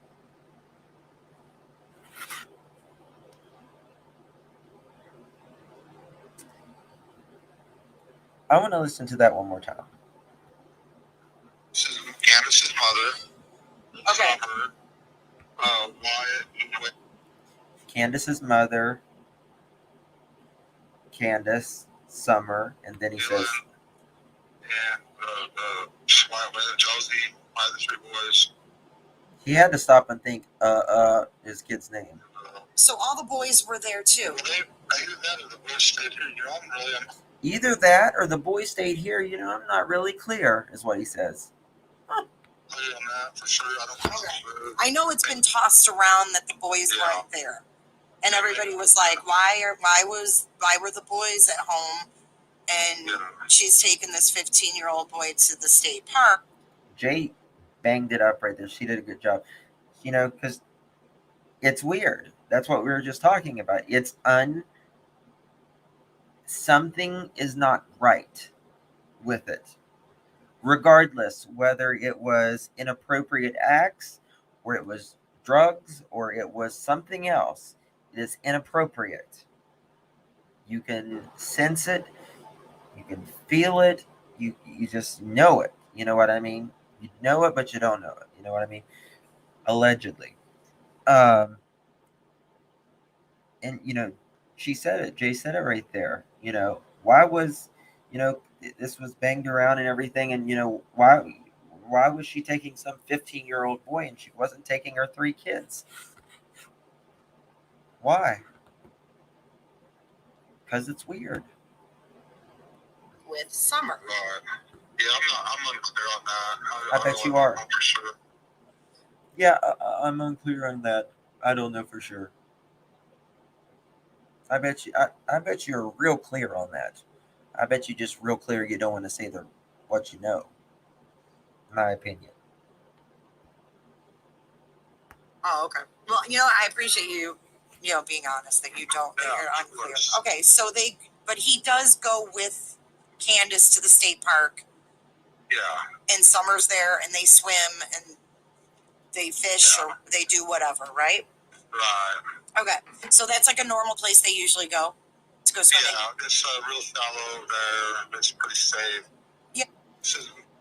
I want to listen to that one more time. This is Candace's mother. Okay. Summer, Wyatt, Candace's mother, Candace, Summer, and then he says, and Wyatt and Josie, by the three boys. he had to stop and think, his kid's name. So all the boys were there too. Either that or the boys stayed here. I'm Either that or the boy stayed here. I'm not really clear, is what he says. clear on that for sure. I don't know. Okay. I know it's been tossed around that the boys weren't there, and everybody was like, why were the boys at home? And she's taken this 15-year-old boy to the state park. Jay banged it up right there. She did a good job. Because it's weird. That's what we were just talking about. It's something is not right with it. Regardless whether it was inappropriate acts, or it was drugs, or it was something else, it is inappropriate. You can sense it, you can feel it, you just know it. You know what I mean? You know it, but you don't know it. You know what I mean? Allegedly. And she said it. Jay said it right there. Why was, this was banged around and everything, and why was she taking some 15-year-old boy and she wasn't taking her 3 kids? Why? Because it's weird. With Summer. Yeah, I'm unclear on that. I bet you are. For sure. Yeah, I'm unclear on that. I don't know for sure. I bet you're real clear on that. I bet you just real clear you don't want to say what you know. In my opinion. Oh, okay. Well, I appreciate you, being honest that you don't, that you're unclear. Okay, so but he does go with Candace to the state park. Yeah. And Summer's there, and they swim, and they fish, or they do whatever, right? Right. Okay, so that's like a normal place they usually go to go swimming. Yeah, it's real shallow there. It's pretty safe. Yeah.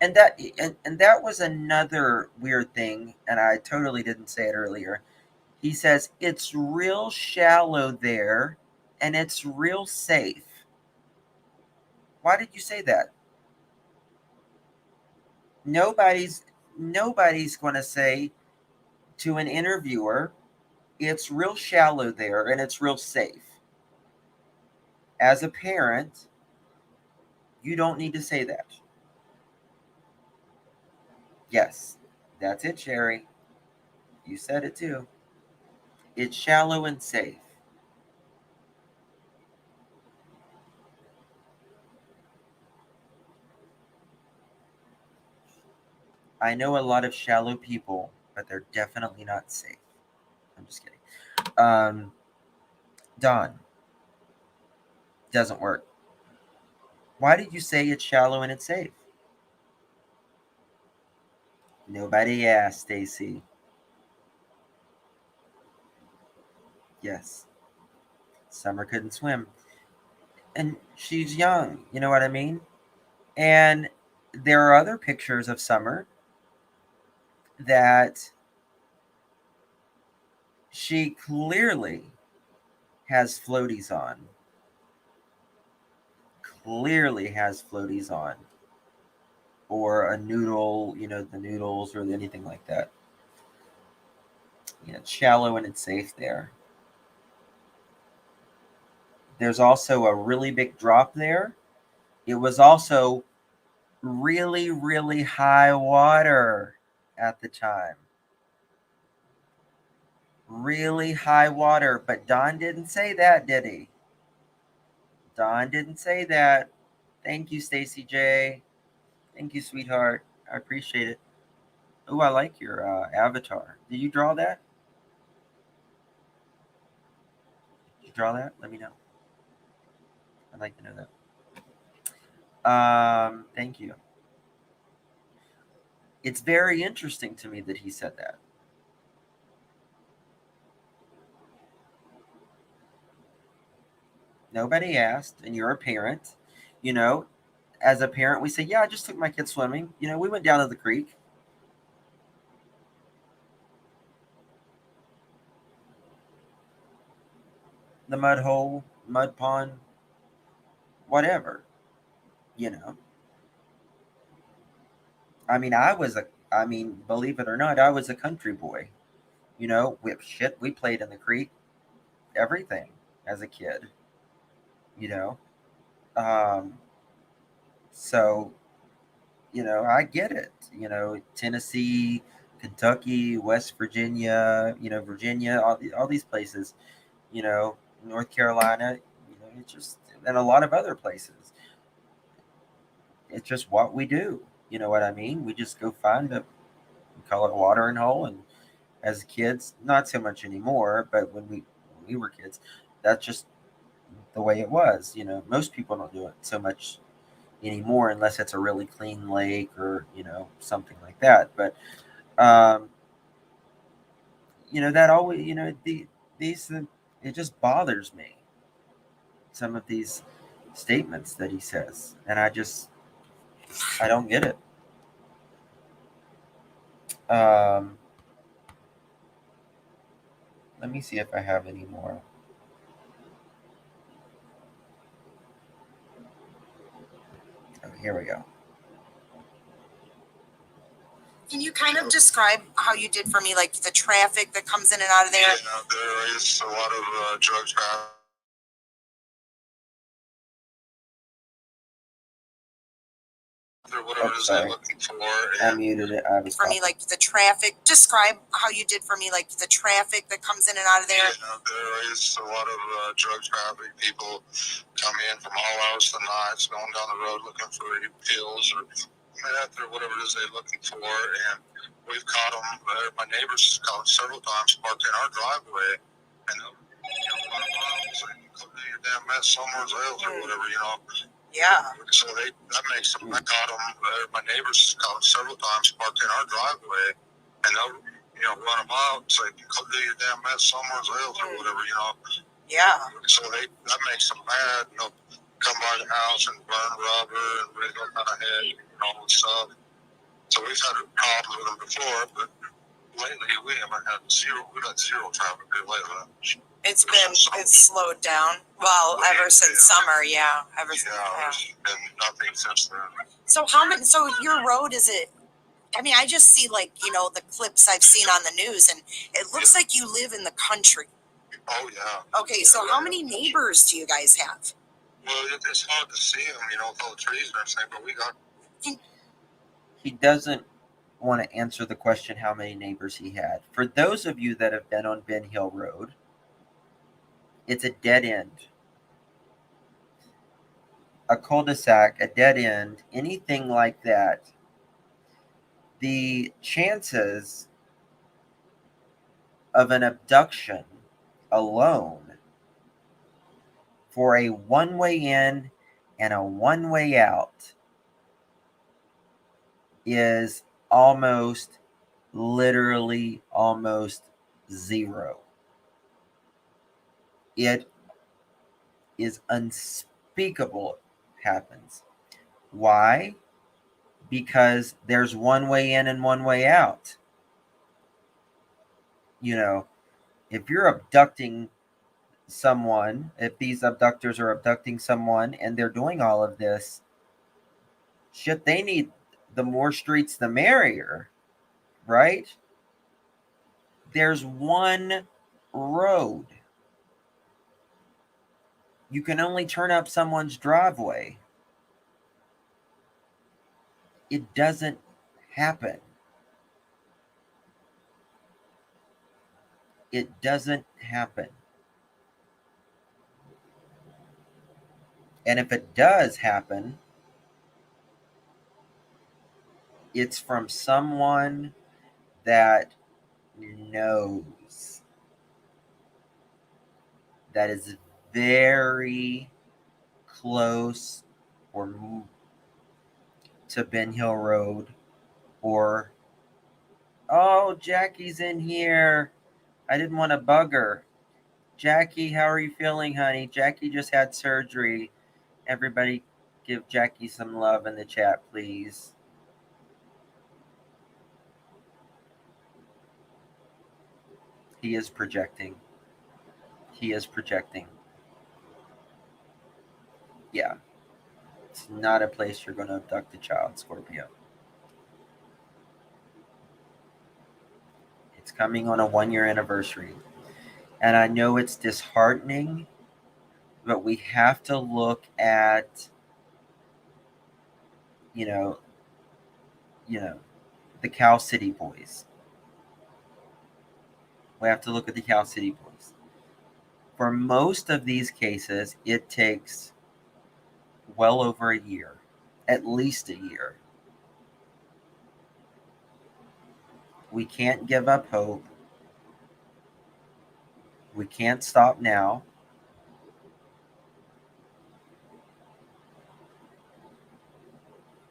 And that was another weird thing, and I totally didn't say it earlier. He says it's real shallow there, and it's real safe. Why did you say that? Nobody's going to say to an interviewer, it's real shallow there and it's real safe. As a parent, you don't need to say that. Yes, that's it, Sherry. You said it too. It's shallow and safe. I know a lot of shallow people, but they're definitely not safe. I'm just kidding. Don. Doesn't work. Why did you say it's shallow and it's safe? Nobody asked, Stacy. Yes. Summer couldn't swim. And she's young, you know what I mean? And there are other pictures of Summer that she clearly has floaties on. Clearly has floaties on. Or a noodle, the noodles or anything like that. It's shallow and it's safe there. There's also a really big drop there. It was also really, really high water at the time. Really high water, but Don didn't say that, did he? Don didn't say that. Thank you, Stacy J. Thank you, sweetheart. I appreciate it. Oh, I like your avatar. Did you draw that? Did you draw that? Let me know. I'd like to know that. Thank you. It's very interesting to me that he said that. Nobody asked, and you're a parent. As a parent, we say, yeah, I just took my kid swimming. We went down to the creek. The mud hole, mud pond, whatever. Believe it or not, I was a country boy. We played in the creek, everything as a kid. Um, so, I get it. Tennessee, Kentucky, West Virginia, Virginia, all these places, North Carolina, it's just, and a lot of other places. It's just what we do. You know what I mean? We just go find we call it a watering hole. And as kids, not so much anymore, but when we were kids, that's just the way it was. Most people don't do it so much anymore unless it's a really clean lake or something like that. But that always these it just bothers me, some of these statements that he says, and I don't get it. Let me see if I have any more. Oh, here we go. Can you kind of describe how you did for me, like the traffic that comes in and out of there? Yeah, there is a lot of drug trafficking. Or whatever it is they're looking for. I muted it. I was for me, like the traffic. Describe how you did for me, like the traffic that comes in and out of there. Yeah, there is a lot of drug trafficking. People come in from all hours of the night, going down the road looking for pills or meth or whatever it is they're looking for. And we've caught them. My neighbors have caught them several times parked in our driveway. And they'll run around and say, "Come do your damn meth somewhere else," or whatever, Yeah. So that makes them. I caught them. My neighbors caught them several times parked in our driveway, and they'll run them out and say, "Go do your damn mess somewhere else," or whatever, Yeah. So that makes them mad, and they'll come by the house and burn rubber and rig all kind of head and all that stuff. So we've had problems with them before, but lately we haven't had zero. We've had zero traffic here lately. It's slowed down. Well, ever since summer, yeah. There's been nothing since then. So so your road, is it? I mean, I just see the clips I've seen on the news, and it looks like you live in the country. Oh yeah. Okay, so how many neighbors do you guys have? Well, it's hard to see them, with all the trees and everything, but we got. He doesn't want to answer the question how many neighbors he had. For those of you that have been on Ben Hill Road, it's a dead end. A cul-de-sac, a dead end, anything like that. The chances of an abduction alone for a one-way in and a one-way out is literally almost zero. It is unspeakable happens. Why? Because there's one way in and one way out. You know, if you're abducting someone, if these abductors are abducting someone and they're doing all of this, shit, they need the more streets, the merrier, right? There's one road. You can only turn up someone's driveway. It doesn't happen. It doesn't happen. And if it does happen, it's from someone that knows, that is very close or to Ben Hill Road, or, oh, Jackie's in here. I didn't want to bug her. Jackie, how are you feeling, honey? Jackie just had surgery. Everybody give Jackie some love in the chat, please. He is projecting. He is projecting. Yeah. It's not a place you're going to abduct a child, Scorpio. It's coming on a 1-year anniversary. And I know it's disheartening, but we have to look at, you know, the Cal City boys. We have to look at the Cal City boys. For most of these cases, it takes well over a year, at least a year. We can't give up hope. We can't stop now.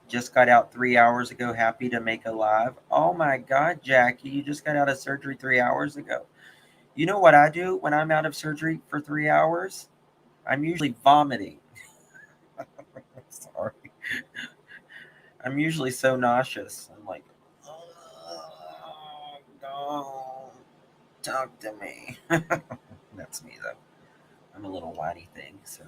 Just got out 3 hours ago, happy to make a live. Oh my God, Jackie, you just got out of surgery 3 hours ago. You know what I do when I'm out of surgery for 3 hours? I'm usually vomiting. Sorry. I'm usually so nauseous. I'm like, oh, don't talk to me. That's me, though. I'm a little whiny thing, so.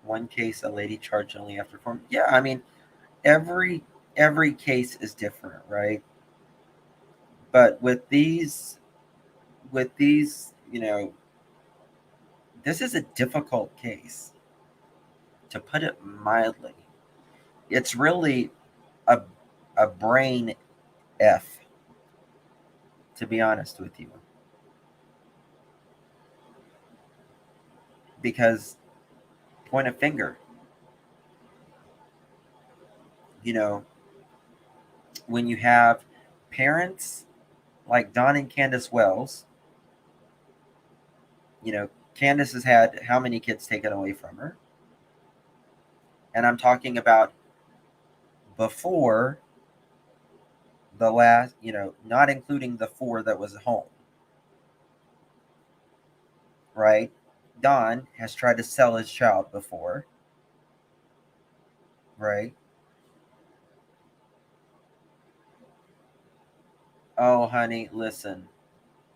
One case, a lady charged only after form. Yeah, I mean, every case is different, right? But with these, this is a difficult case, to put it mildly. It's really a brain F, to be honest with you. Because, point a finger. When you have parents like Don and Candace Wells, Candace has had how many kids taken away from her? And I'm talking about before the last, not including the 4 that was home. Right? Don has tried to sell his child before. Right? Oh, honey, listen.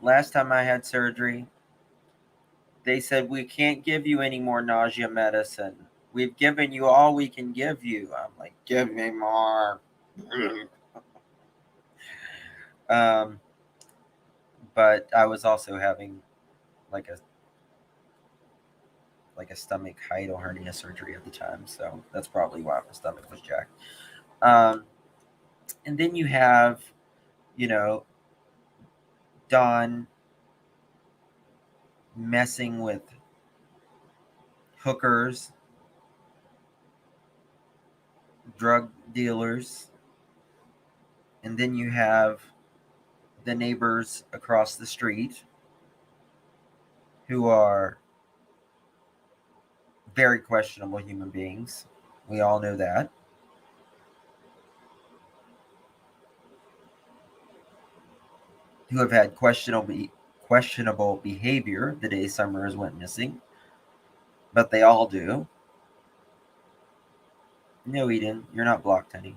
Last time I had surgery, they said, we can't give you any more nausea medicine. We've given you all we can give you. I'm like, give me more. But I was also having like a stomach hiatal hernia surgery at the time, so that's probably why my stomach was jacked. And then you have, Don messing with hookers, drug dealers, and then you have the neighbors across the street who are very questionable human beings. We all know that. who have had questionable behavior the day Summers went missing, but they all do. No, Eden, you're not blocked, honey.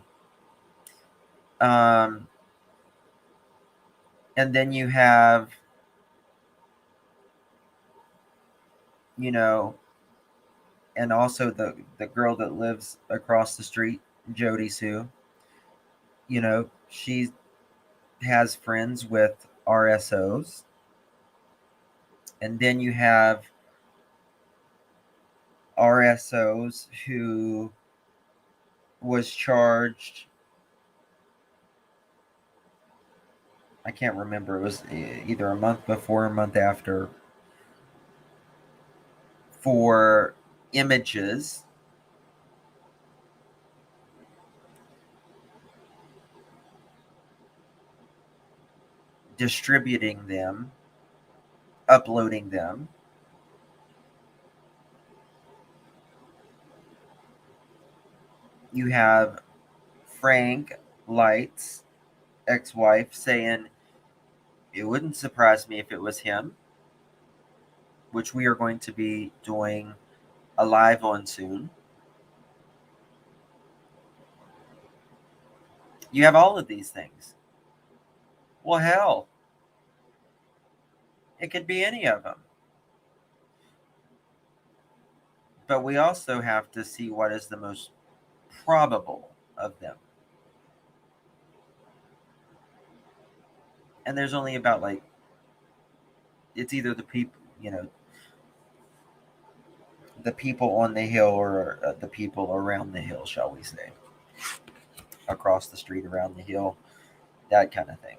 And then you have, you know, and also the girl that lives across the street, Jody Sue. You know, she has friends with RSOs. And then you have RSOs who was charged, I can't remember, it was either a month before or a month after, for images distributing them, uploading them. You have Frank Light's ex-wife saying, it wouldn't surprise me if it was him, which we are going to be doing a live on soon. You have all of these things. Well, hell, it could be any of them. But we also have to see what is the most probable of them. And there's only about, like, it's either the people, you know, the people on the hill or the people around the hill, shall we say. Across the street, around the hill, that kind of thing.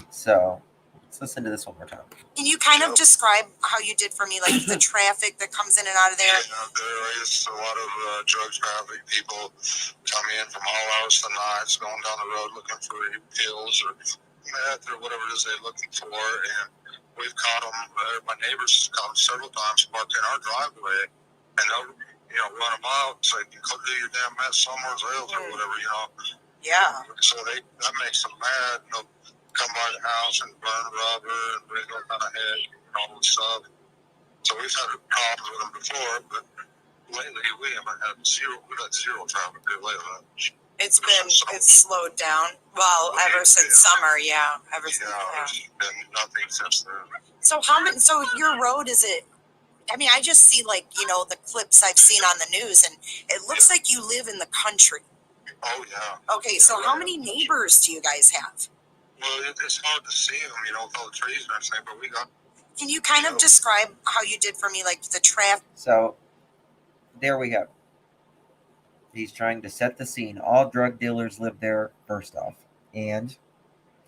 So, let's listen to this one more time. Can you kind of describe how you did for me, like the traffic that comes in and out of there? Yeah, there is a lot of drug traffic, people coming in from all hours of the night, going down the road looking for pills or meth or whatever it is they're looking for. And we've caught them, my neighbors have caught them several times parked in our driveway, and they'll, you know, run them out so you can go do your damn meth somewhere else or whatever, you know. Yeah. So that makes them mad. They'll come by the house and burn rubber and bring all kind of head and all this stuff. So we've had problems with them before, but lately we haven't had zero. We've had zero traffic lately. It's slowed down. Well, ever since summer, yeah. There's been nothing since then. So so your road, is it? I mean, I just see, like, you know, the clips I've seen on the news, and it looks like you live in the country. Oh yeah. Okay, so how many neighbors do you guys have? Well, it's hard to see them, you know, with all the trees and everything, but we got. Can you kind of describe how you did for me, like the traffic? So, there we go. He's trying to set the scene. All drug dealers live there, first off. And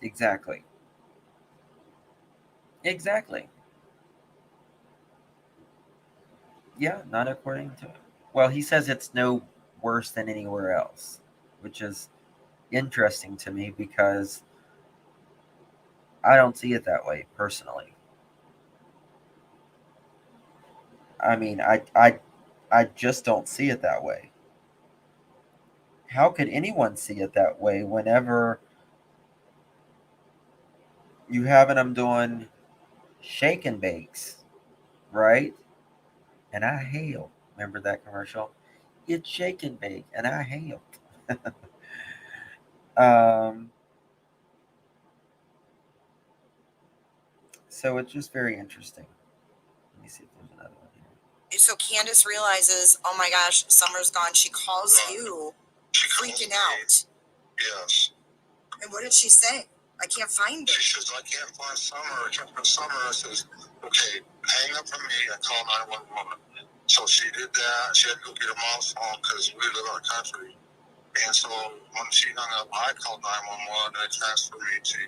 exactly. Yeah, not according to... Well, he says it's no worse than anywhere else, which is interesting to me because I don't see it that way, personally. I mean, I just don't see it that way. How could anyone see it that way whenever you having them doing shake and bakes, right? And I hail. Remember that commercial? It's shake and bake, and I hail. So it's just very interesting. Let me see if there's another one here. So Candace realizes, oh my gosh, Summer's gone. She calls you, freaking out. Yes. And what did she say? I can't find it. She says, I can't find Summer. I can't find Summer. I says, okay, hang up from me. I call 911. So she did that. She had to go get her mom's phone because we live in the country. And so when she hung up, I called 911. They transferred me to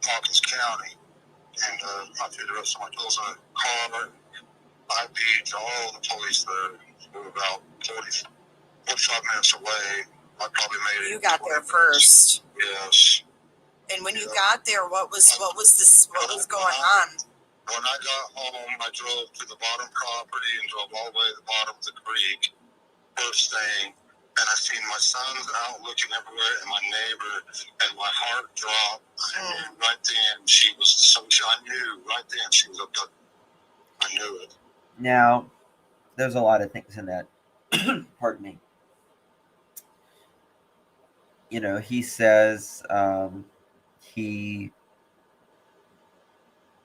Hawkins County. And I figured the rest of my tools in the car. I beat all the police there. We were about 45 minutes away. I probably made it. You got there first. Yes. And when you got there, what was going on? When I got home, I drove to the bottom property and drove all the way to the bottom of the creek. First thing, and I seen my son's out looking everywhere, and my neighbor, and my heart dropped. I knew right then she was. So I knew right then she was abducted. I knew it. Now, there's a lot of things in that. Pardon me. You know, he says he,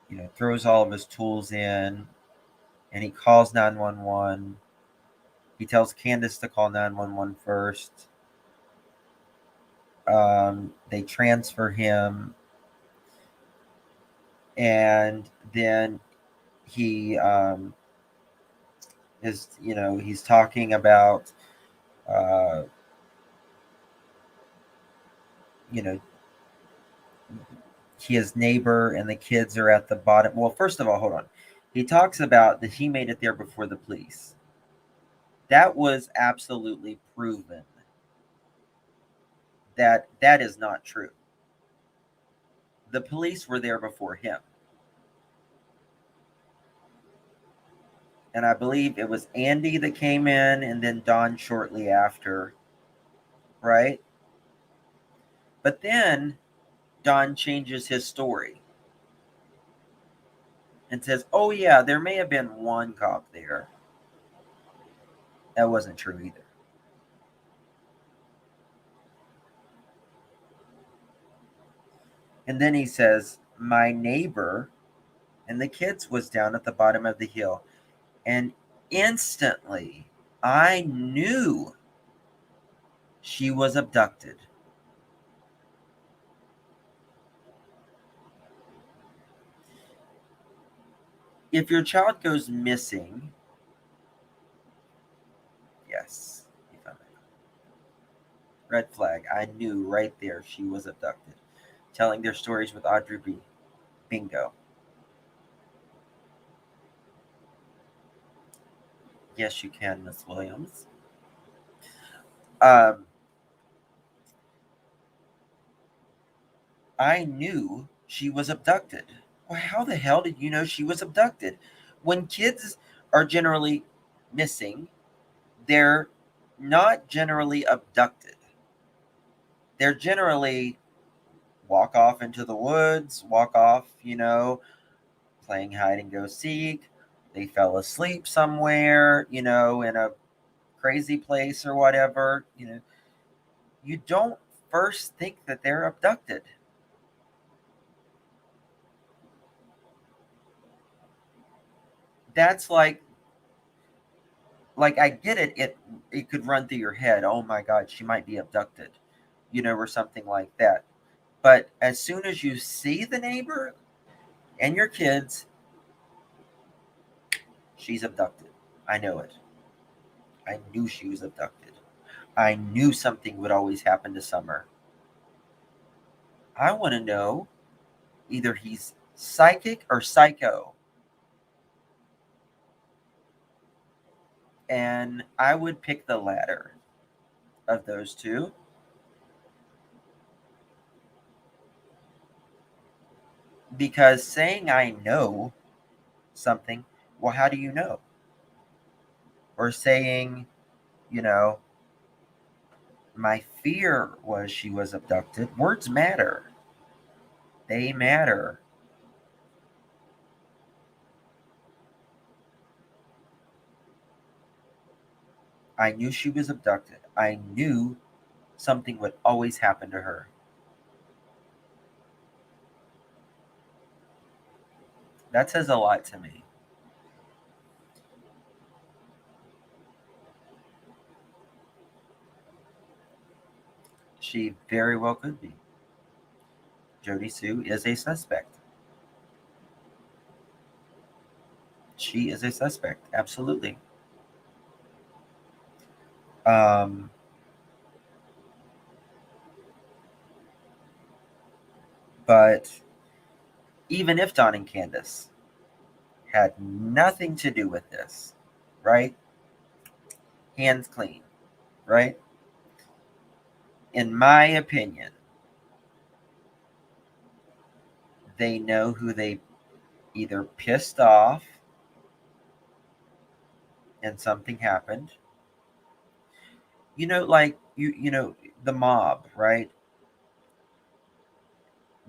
you know, throws all of his tools in, and he calls 911. He tells Candace to call 911 first. They transfer him, and then he is, you know, he's talking about, you know, his neighbor and the kids are at the bottom. Well, first of all, hold on. He talks about that he made it there before the police. That was absolutely proven that that is not true. The police were there before him. And I believe it was Andy that came in and then Don shortly after, right? But then Don changes his story and says, oh, yeah, there may have been one cop there. That wasn't true either. And then he says, my neighbor and the kids was down at the bottom of the hill. And instantly, I knew she was abducted. If your child goes missing, yes, you found it. Red flag. I knew right there she was abducted. Telling their stories with Audrey B. Bingo. Yes, you can, Miss Williams. I knew she was abducted. Well, how the hell did you know she was abducted? When kids are generally missing, they're not generally abducted. They're generally walk off into the woods, walk off, you know, playing hide and go seek. They fell asleep somewhere, you know, in a crazy place or whatever. You know, you don't first think that they're abducted. That's like I get it. It could run through your head. Oh my God, she might be abducted, you know, or something like that. But as soon as you see the neighbor and your kids, she's abducted. I know it. I knew she was abducted. I knew something would always happen to Summer. I want to know either he's psychic or psycho. And I would pick the latter of those two. Because saying I know something, well, how do you know? Or saying, you know, my fear was she was abducted. Words matter. They matter. I knew she was abducted. I knew something would always happen to her. That says a lot to me. She very well could be. Jody Sue is a suspect. She is a suspect, absolutely. But even if Don and Candace had nothing to do with this, right? Hands clean, right? In my opinion, they know who they either pissed off and something happened, like the mob, right?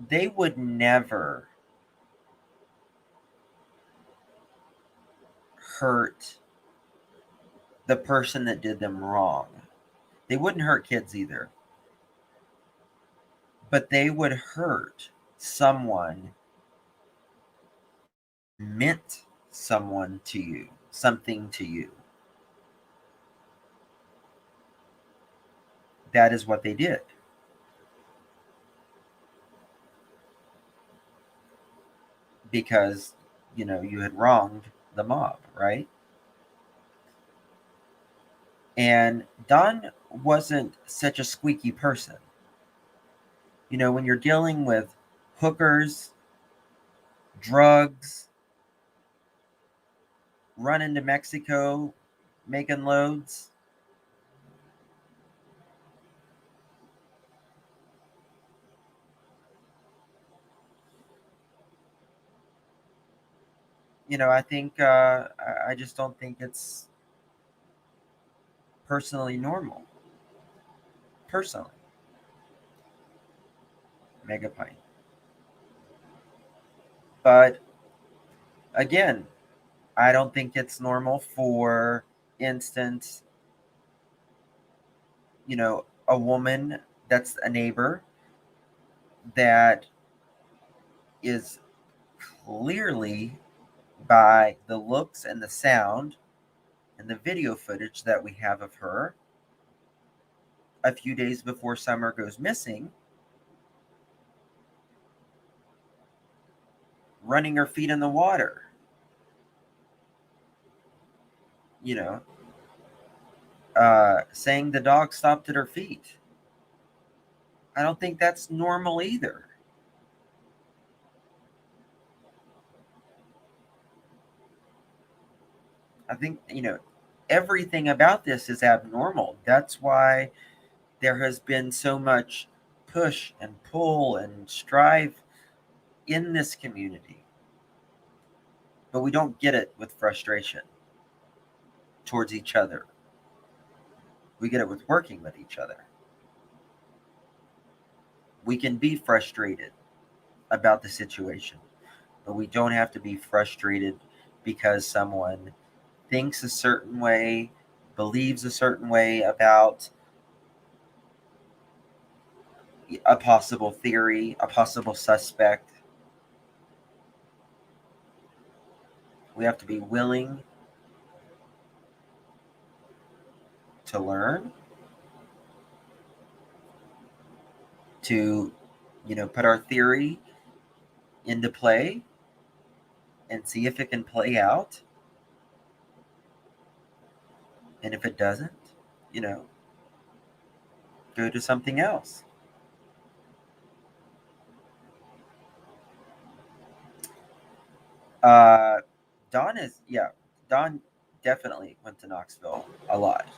They would never hurt the person that did them wrong. They wouldn't hurt kids either. But they would hurt someone meant something to you. That is what they did. Because, you had wronged the mob, right? And Don wasn't such a squeaky person. When you're dealing with hookers, drugs, running to Mexico, making loads, I think I just don't think it's personally normal. Personally. Megapint. But again, I don't think it's normal, for instance, a woman that's a neighbor that is clearly, by the looks and the sound and the video footage that we have of her, a few days before Summer goes missing, running her feet in the water. Saying the dog stopped at her feet. I don't think that's normal either. I think, everything about this is abnormal. That's why there has been so much push and pull and strive in this community. But we don't get it with frustration towards each other. We get it with working with each other. We can be frustrated about the situation, but we don't have to be frustrated because someone thinks a certain way, believes a certain way about a possible theory, a possible suspect. We have to be willing to learn, to, put our theory into play and see if it can play out. And if it doesn't, go to something else. Don definitely went to Knoxville a lot.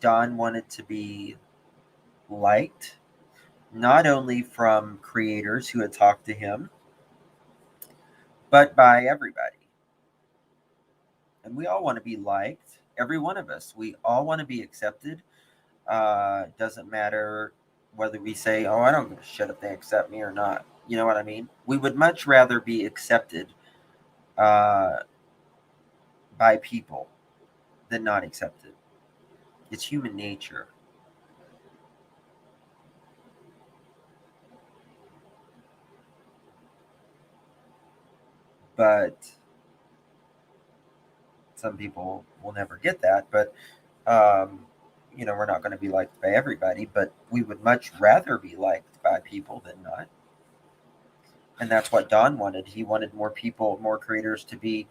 Don wanted to be liked, not only from creators who had talked to him, but by everybody. And we all want to be liked. Every one of us. We all want to be accepted. Doesn't matter whether we say, oh, I don't give a shit if they accept me or not. You know what I mean? We would much rather be accepted by people than not accepted. It's human nature. But some people will never get that. But, we're not going to be liked by everybody, but we would much rather be liked by people than not. And that's what Don wanted. He wanted more people, more creators to be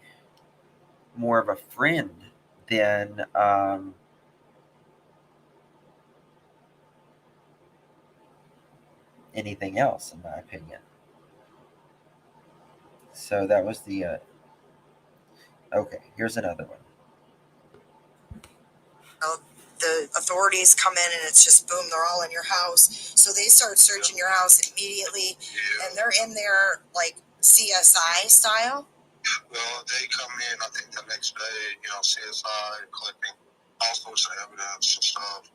more of a friend than anything else, in my opinion. So that was the okay, here's another one. The authorities come in and it's just boom, they're all in your house. So they start searching your house immediately, and they're in there like CSI style. Well, they come in, I think the next day, CSI collecting all sorts of evidence and stuff,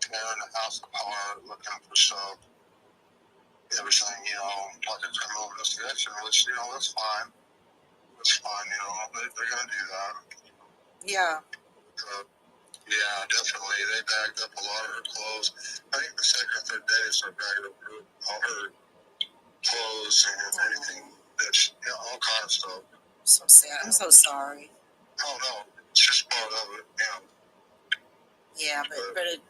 tearing the house apart, looking for stuff, everything, like a criminal investigation, which, that's fine. That's fine, they're going to do that. Yeah. Yeah, definitely. They bagged up a lot of her clothes. I think the second or third day they started bagging up all her clothes and anything that's, all kind of stuff. So sad. I'm so sorry. Oh, no. It's just part of it, Yeah,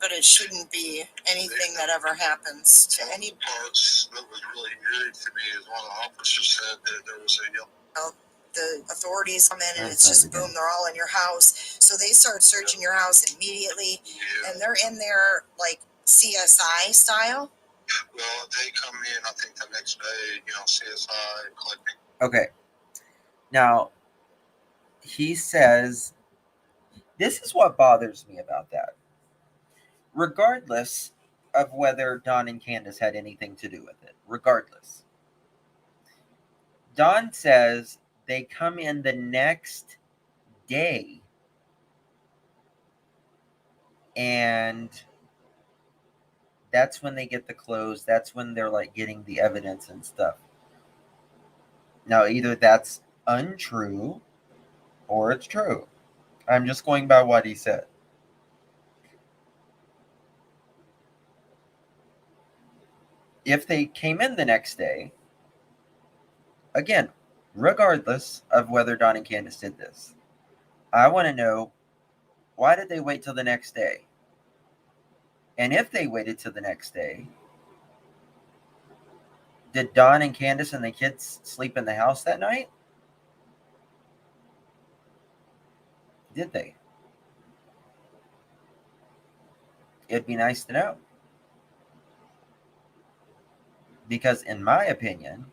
but it shouldn't be anything that ever happens to any. Parts that was really eerie to me is one of the officers said that there was the authorities come in and That's it's just not boom, they're all in your house. So they start searching your house immediately, yeah. and they're in there like CSI style. Well, they come in, I think the next day, CSI collecting. Okay. Now, he says, this is what bothers me about that. Regardless of whether Don and Candace had anything to do with it, regardless. Don says they come in the next day and that's when they get the clothes. That's when they're like getting the evidence and stuff. Now, either that's untrue or it's true. I'm just going by what he said. If they came in the next day, again, regardless of whether Don and Candace did this, I want to know, why did they wait till the next day? And if they waited till the next day, did Don and Candace and the kids sleep in the house that night? Did they? It'd be nice to know. Because in my opinion,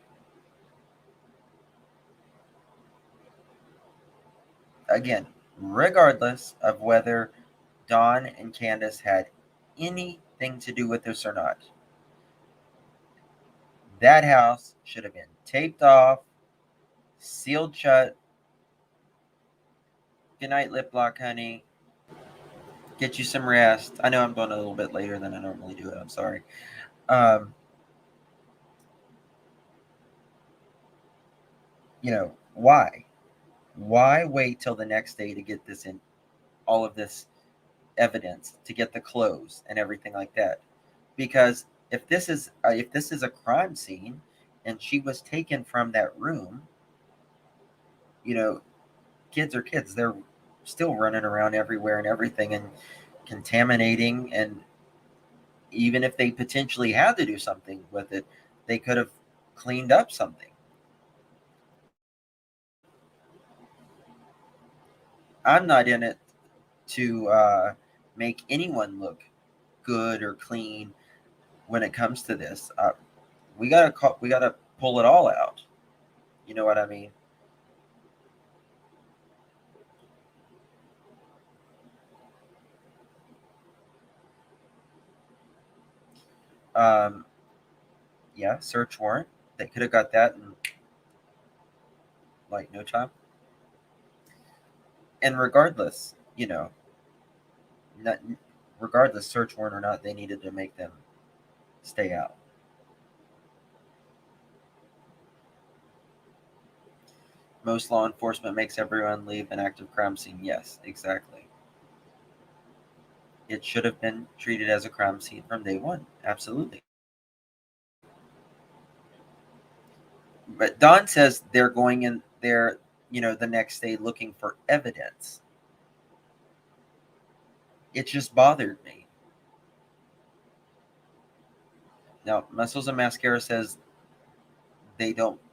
again, regardless of whether Don and Candace had anything to do with this or not, that house should have been taped off, sealed shut. Good night, lip lock, honey. Get you some rest. I know I'm going a little bit later than I normally do it. I'm sorry. Why? Why wait till the next day to get this in, all of this evidence, to get the clothes and everything like that? Because if this is a crime scene and she was taken from that room, kids are kids. They're still running around everywhere and everything and contaminating. And even if they potentially had to do something with it, they could have cleaned up something. I'm not in it to make anyone look good or clean when it comes to this. We gotta pull it all out. You know what I mean? Yeah, search warrant. They could have got that in like no time. And regardless, not, regardless, search warrant or not, they needed to make them stay out. Most law enforcement makes everyone leave an active crime scene. Yes, exactly. It should have been treated as a crime scene from day one. Absolutely. But Don says they're going in there, the next day looking for evidence. It just bothered me. Now, Muscles and Mascara says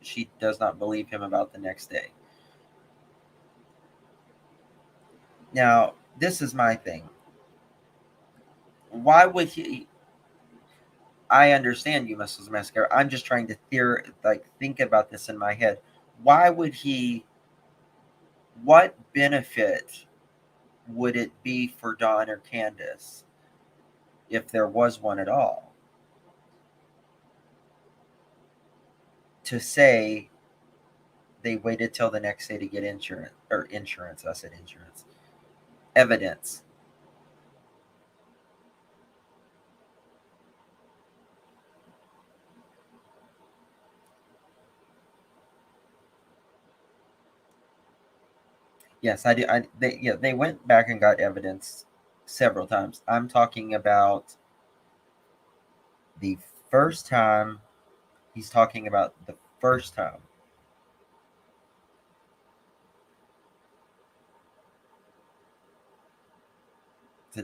she does not believe him about the next day. Now, this is my thing. Why would he? I understand you, Muscles and Mascara. I'm just trying to think about this in my head. Why would he? What benefit would it be for Don or Candace, if there was one at all, to say they waited till the next day to get insurance. I said insurance. Evidence. Yes, I do. They went back and got evidence several times. I'm talking about the first time. He's talking about the first time. So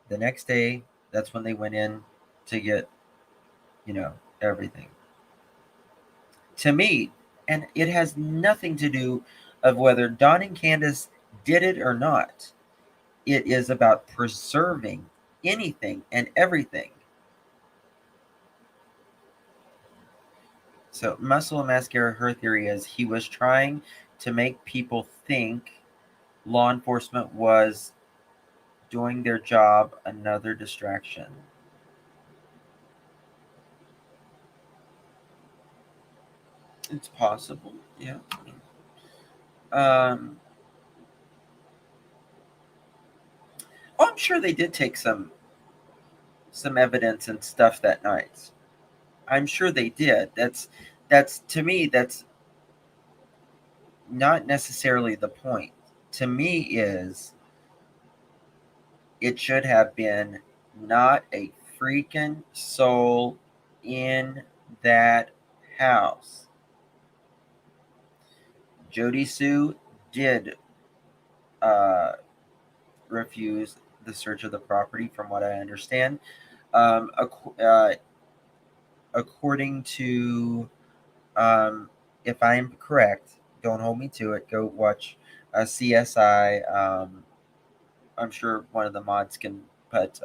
the next day, that's when they went in to get, everything. To me, and it has nothing to do of whether Don and Candace did it or not. It is about preserving anything and everything. So Muscle and Mascara, her theory is he was trying to make people think law enforcement was doing their job, another distraction. It's possible, yeah. I'm sure they did take some evidence and stuff that night. I'm sure they did. That's to me, that's not necessarily the point. To me, is it should have been not a freaking soul in that house. Jody Sue did refuse the search of the property, from what I understand. According to, if I am correct, don't hold me to it. Go watch CSI. I'm sure one of the mods can put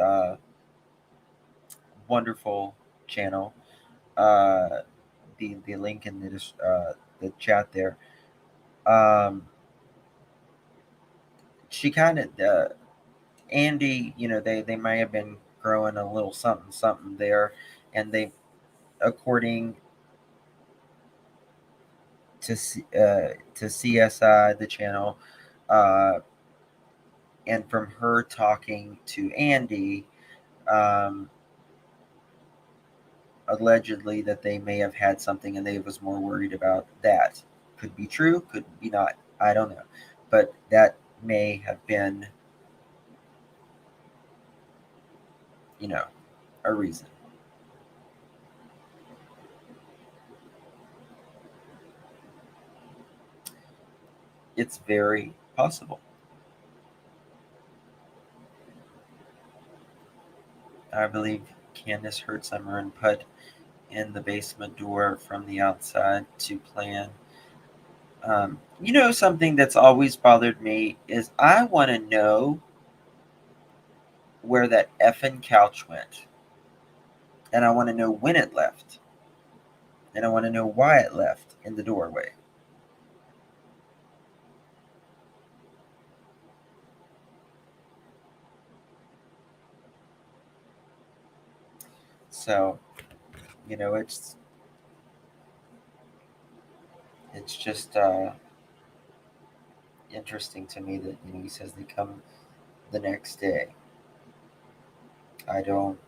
wonderful channel. The link in the chat there. She kind of Andy, they may have been growing a little something there, and they, according to CSI, the channel, and from her talking to Andy, allegedly that they may have had something, and they was more worried about that. Could be true, could be not. I don't know, but that may have been, a reason. It's very possible. I believe Candace heard Summer and put in the basement door from the outside to plan. Something that's always bothered me is I want to know where that effing couch went. And I want to know when it left. And I want to know why it left in the doorway. So, it's just interesting to me that he says they come the next day. I don't.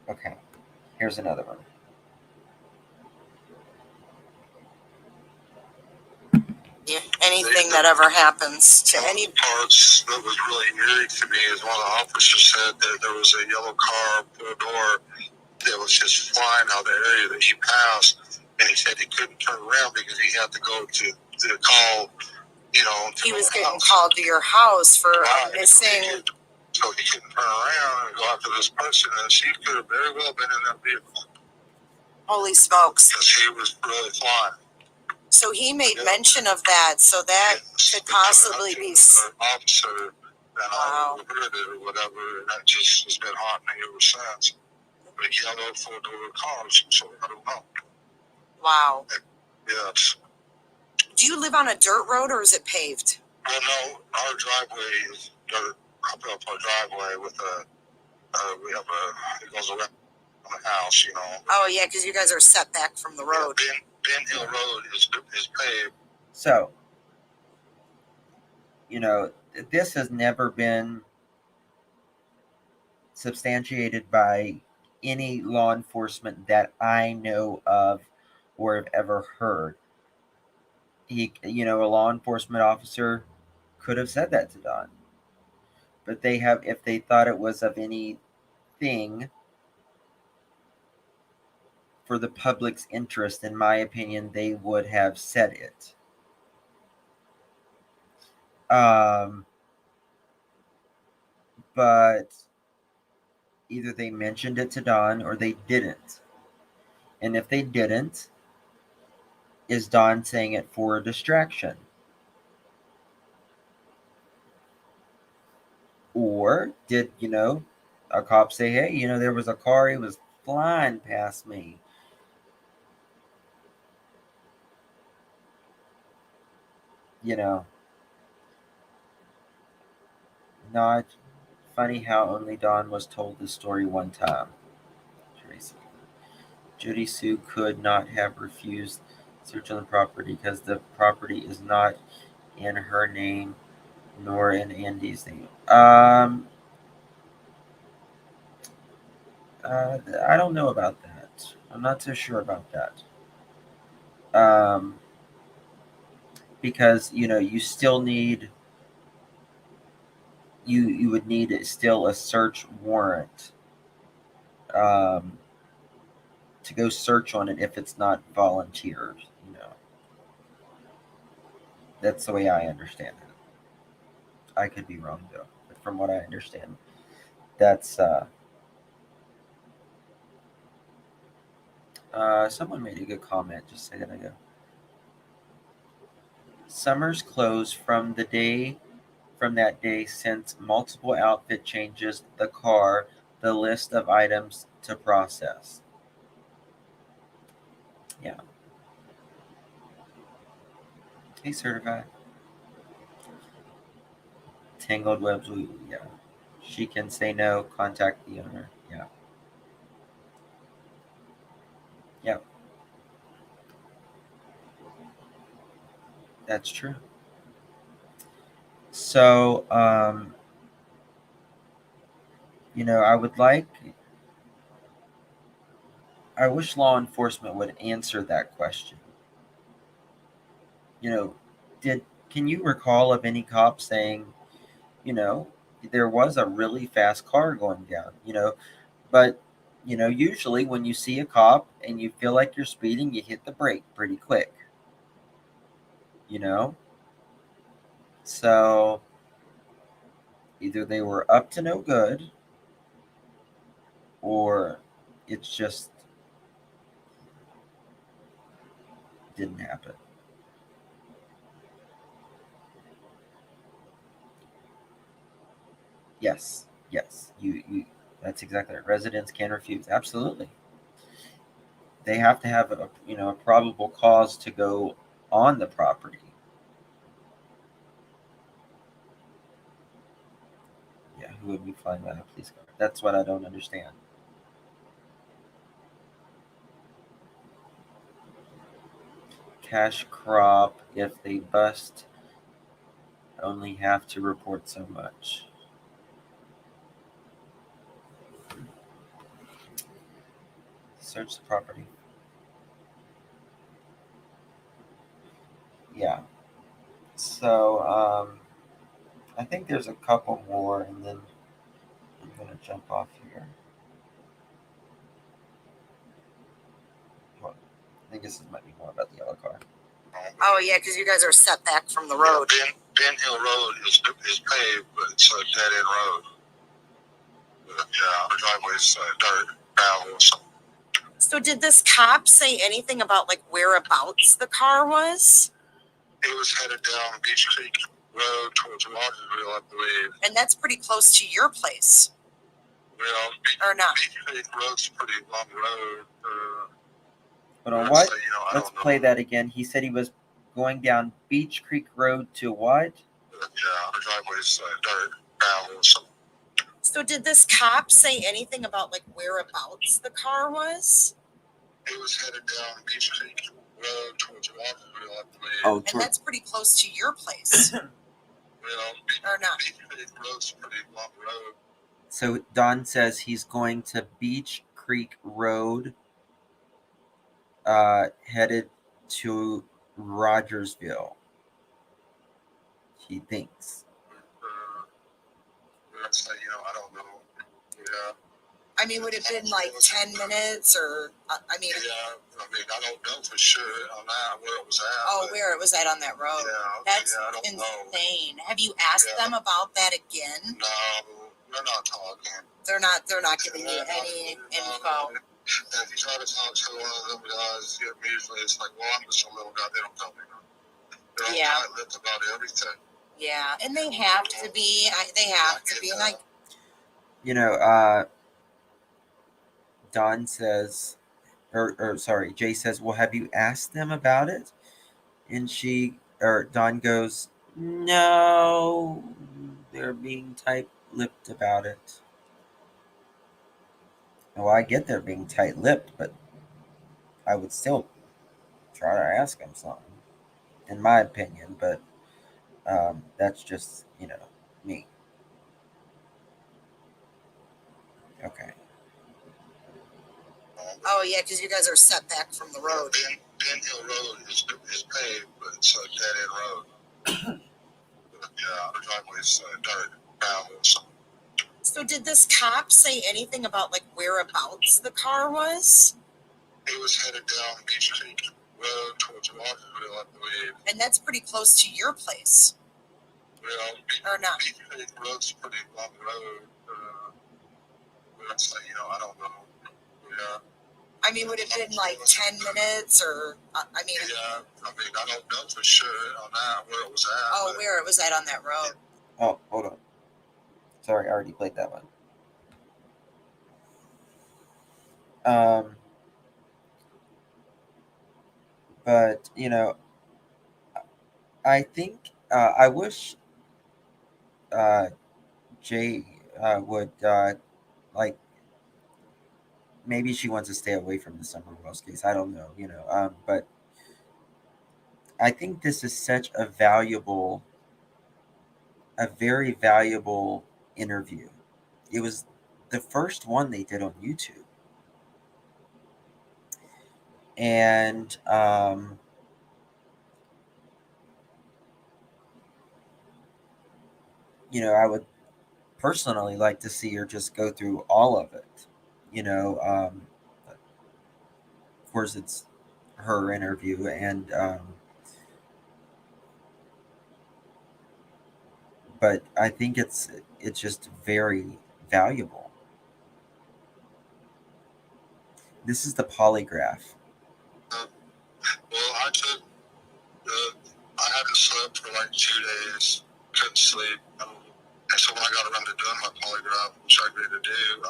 Okay, here's another one. Yeah, anything that ever happens to any parts that was really eerie to me is one of the officers said that there was a yellow car through a door that was just flying out of the area that he passed, and he said he couldn't turn around because he had to go to call, to he was getting called to your house for missing. So he couldn't turn around and go after this person, and she could have very well been in that vehicle. Holy smokes. Because he was really flying. So he made mention of that, so that could possibly be. Officer, and I overheard it or whatever, and that just has been haunting me ever since. But he had a four-door car, so I don't know. Wow. Yes. Do you live on a dirt road or is it paved? Well, no, our driveway is dirt. I built our driveway with it goes around the house, you know. Oh yeah, because you guys are set back from the road. Ben Hill Road is paved. So, you know, this has never been substantiated by any law enforcement that I know of or have ever heard. A law enforcement officer could have said that to Don, but they have, if they thought it was of anything for the public's interest, in my opinion, they would have said it. But either they mentioned it to Don or they didn't. And if they didn't, is Don saying it for a distraction? Or did, a cop say, hey, there was a car, he was flying past me. Not funny how only Don was told this story one time. Tracy. Judy Sue could not have refused search on the property because the property is not in her name nor in Andy's name. I don't know about that. I'm not so sure about that. Because you still need you would need still a search warrant to go search on it if it's not volunteered. That's the way I understand it. I could be wrong though, but from what I understand, that's someone made a good comment just a second ago. Summer's closed from that day since multiple outfit changes, the car, the list of items to process. Yeah. Hey, certified. Tangled webs, yeah. She can say no, contact the owner. Yeah. Yep. That's true. So, I wish law enforcement would answer that question. Can you recall of any cop saying, there was a really fast car going down, but, usually when you see a cop and you feel like you're speeding, you hit the brake pretty quick, So either they were up to no good or it's just didn't happen. Yes. You that's exactly right. Residents can refuse. Absolutely. They have to have a probable cause to go on the property. Yeah, who would be flying by a police car? That's what I don't understand. Cash crop, if they bust, only have to report so much. Search the property. Yeah. So, I think there's a couple more, and then I'm going to jump off here. Well, I think this might be more about the yellow car. Oh yeah, because you guys are set back from the road. Ben Hill Road is paved, but it's a dead end road. Yeah, the driveway's dirt, gravel, something. So did this cop say anything about like whereabouts the car was? It was headed down Beach Creek Road towards Watersville, I believe. And that's pretty close to your place. Well, or not? Beach Creek Road's a pretty long road. Hold on, what? Let's play that again. He said he was going down Beach Creek Road to what? Yeah, the driveway's dirt, gravel, something. So did this cop say anything about like whereabouts the car was? He was headed down Beach Creek Road towards Rockville, I believe. Oh, And that's pretty close to your place, or not? Beach Creek Road's a pretty long road. so Don says he's going to Beach Creek Road, headed to Rogersville. He thinks. That's like, I don't know. Yeah. I mean, would it have been like 10 minutes or, I mean, Yeah, I don't know for sure on that where it was at. oh, but where it was at on that road? Yeah, That's I don't know. insane. Have you asked Yeah. them about that again? No, we're not talking. They're not giving you any info. And if you try to talk to one of them guys, usually it's like, well, I'm just a little guy. They don't tell me nothing. They're all Yeah. tight-lipped about everything. Yeah, and they have to be. They have to be. Like, Don says, or sorry, Jay says, well, have you asked them about it? And Don goes, no, they're being tight-lipped about it. Well, I get they're being tight-lipped, but I would still try to ask them something, in my opinion. But that's just, me. Okay. oh yeah, because you guys are set back from the road. Ben Hill Road is paved, but it's a dead-end road. Yeah, the driveway's dirt, gravel, or something. So did this cop say anything about like whereabouts the car was? He was headed down Beach Creek Road towards Rockville, I believe. And that's pretty close to your place, or not? Beach Creek Road's a pretty long road. That's like, I don't know. Yeah. I mean, would it have been like 10 minutes or, I mean. Yeah, I don't know for sure on that where it was at. Oh, where it was at on that road. Oh, hold on. Sorry, I already played that one. But, I think, I wish Jay would, like, maybe she wants to stay away from the Summer Wells case. I don't know, but I think this is such a very valuable interview. It was the first one they did on YouTube. And I would personally like to see her just go through all of it. Of course, it's her interview, and but I think it's just very valuable. This is the polygraph. Well, I haven't slept for like 2 days. Couldn't sleep. And so when I got around to doing my polygraph, which I agreed to do,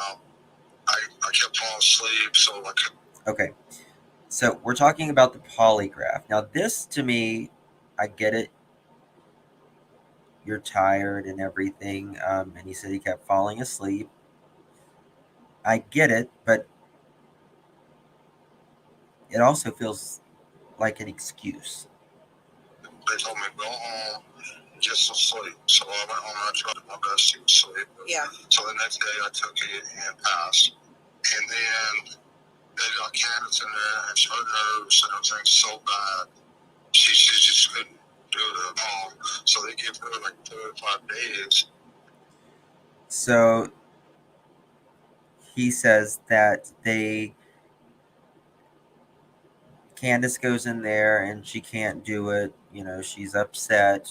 I kept falling asleep, so I couldn't. Okay. So we're talking about the polygraph. Now, this to me, I get it. You're tired and everything. And he said he kept falling asleep. I get it, but it also feels like an excuse. They told me go home, just to sleep. So I went home and I tried my best to sleep. Yeah. So the next day I took it and passed. And then they got Candace in there, and her nerves and everything's so bad. She just couldn't do it at all. So they gave her like 4 or 5 days. So he says that Candace goes in there and she can't do it. She's upset.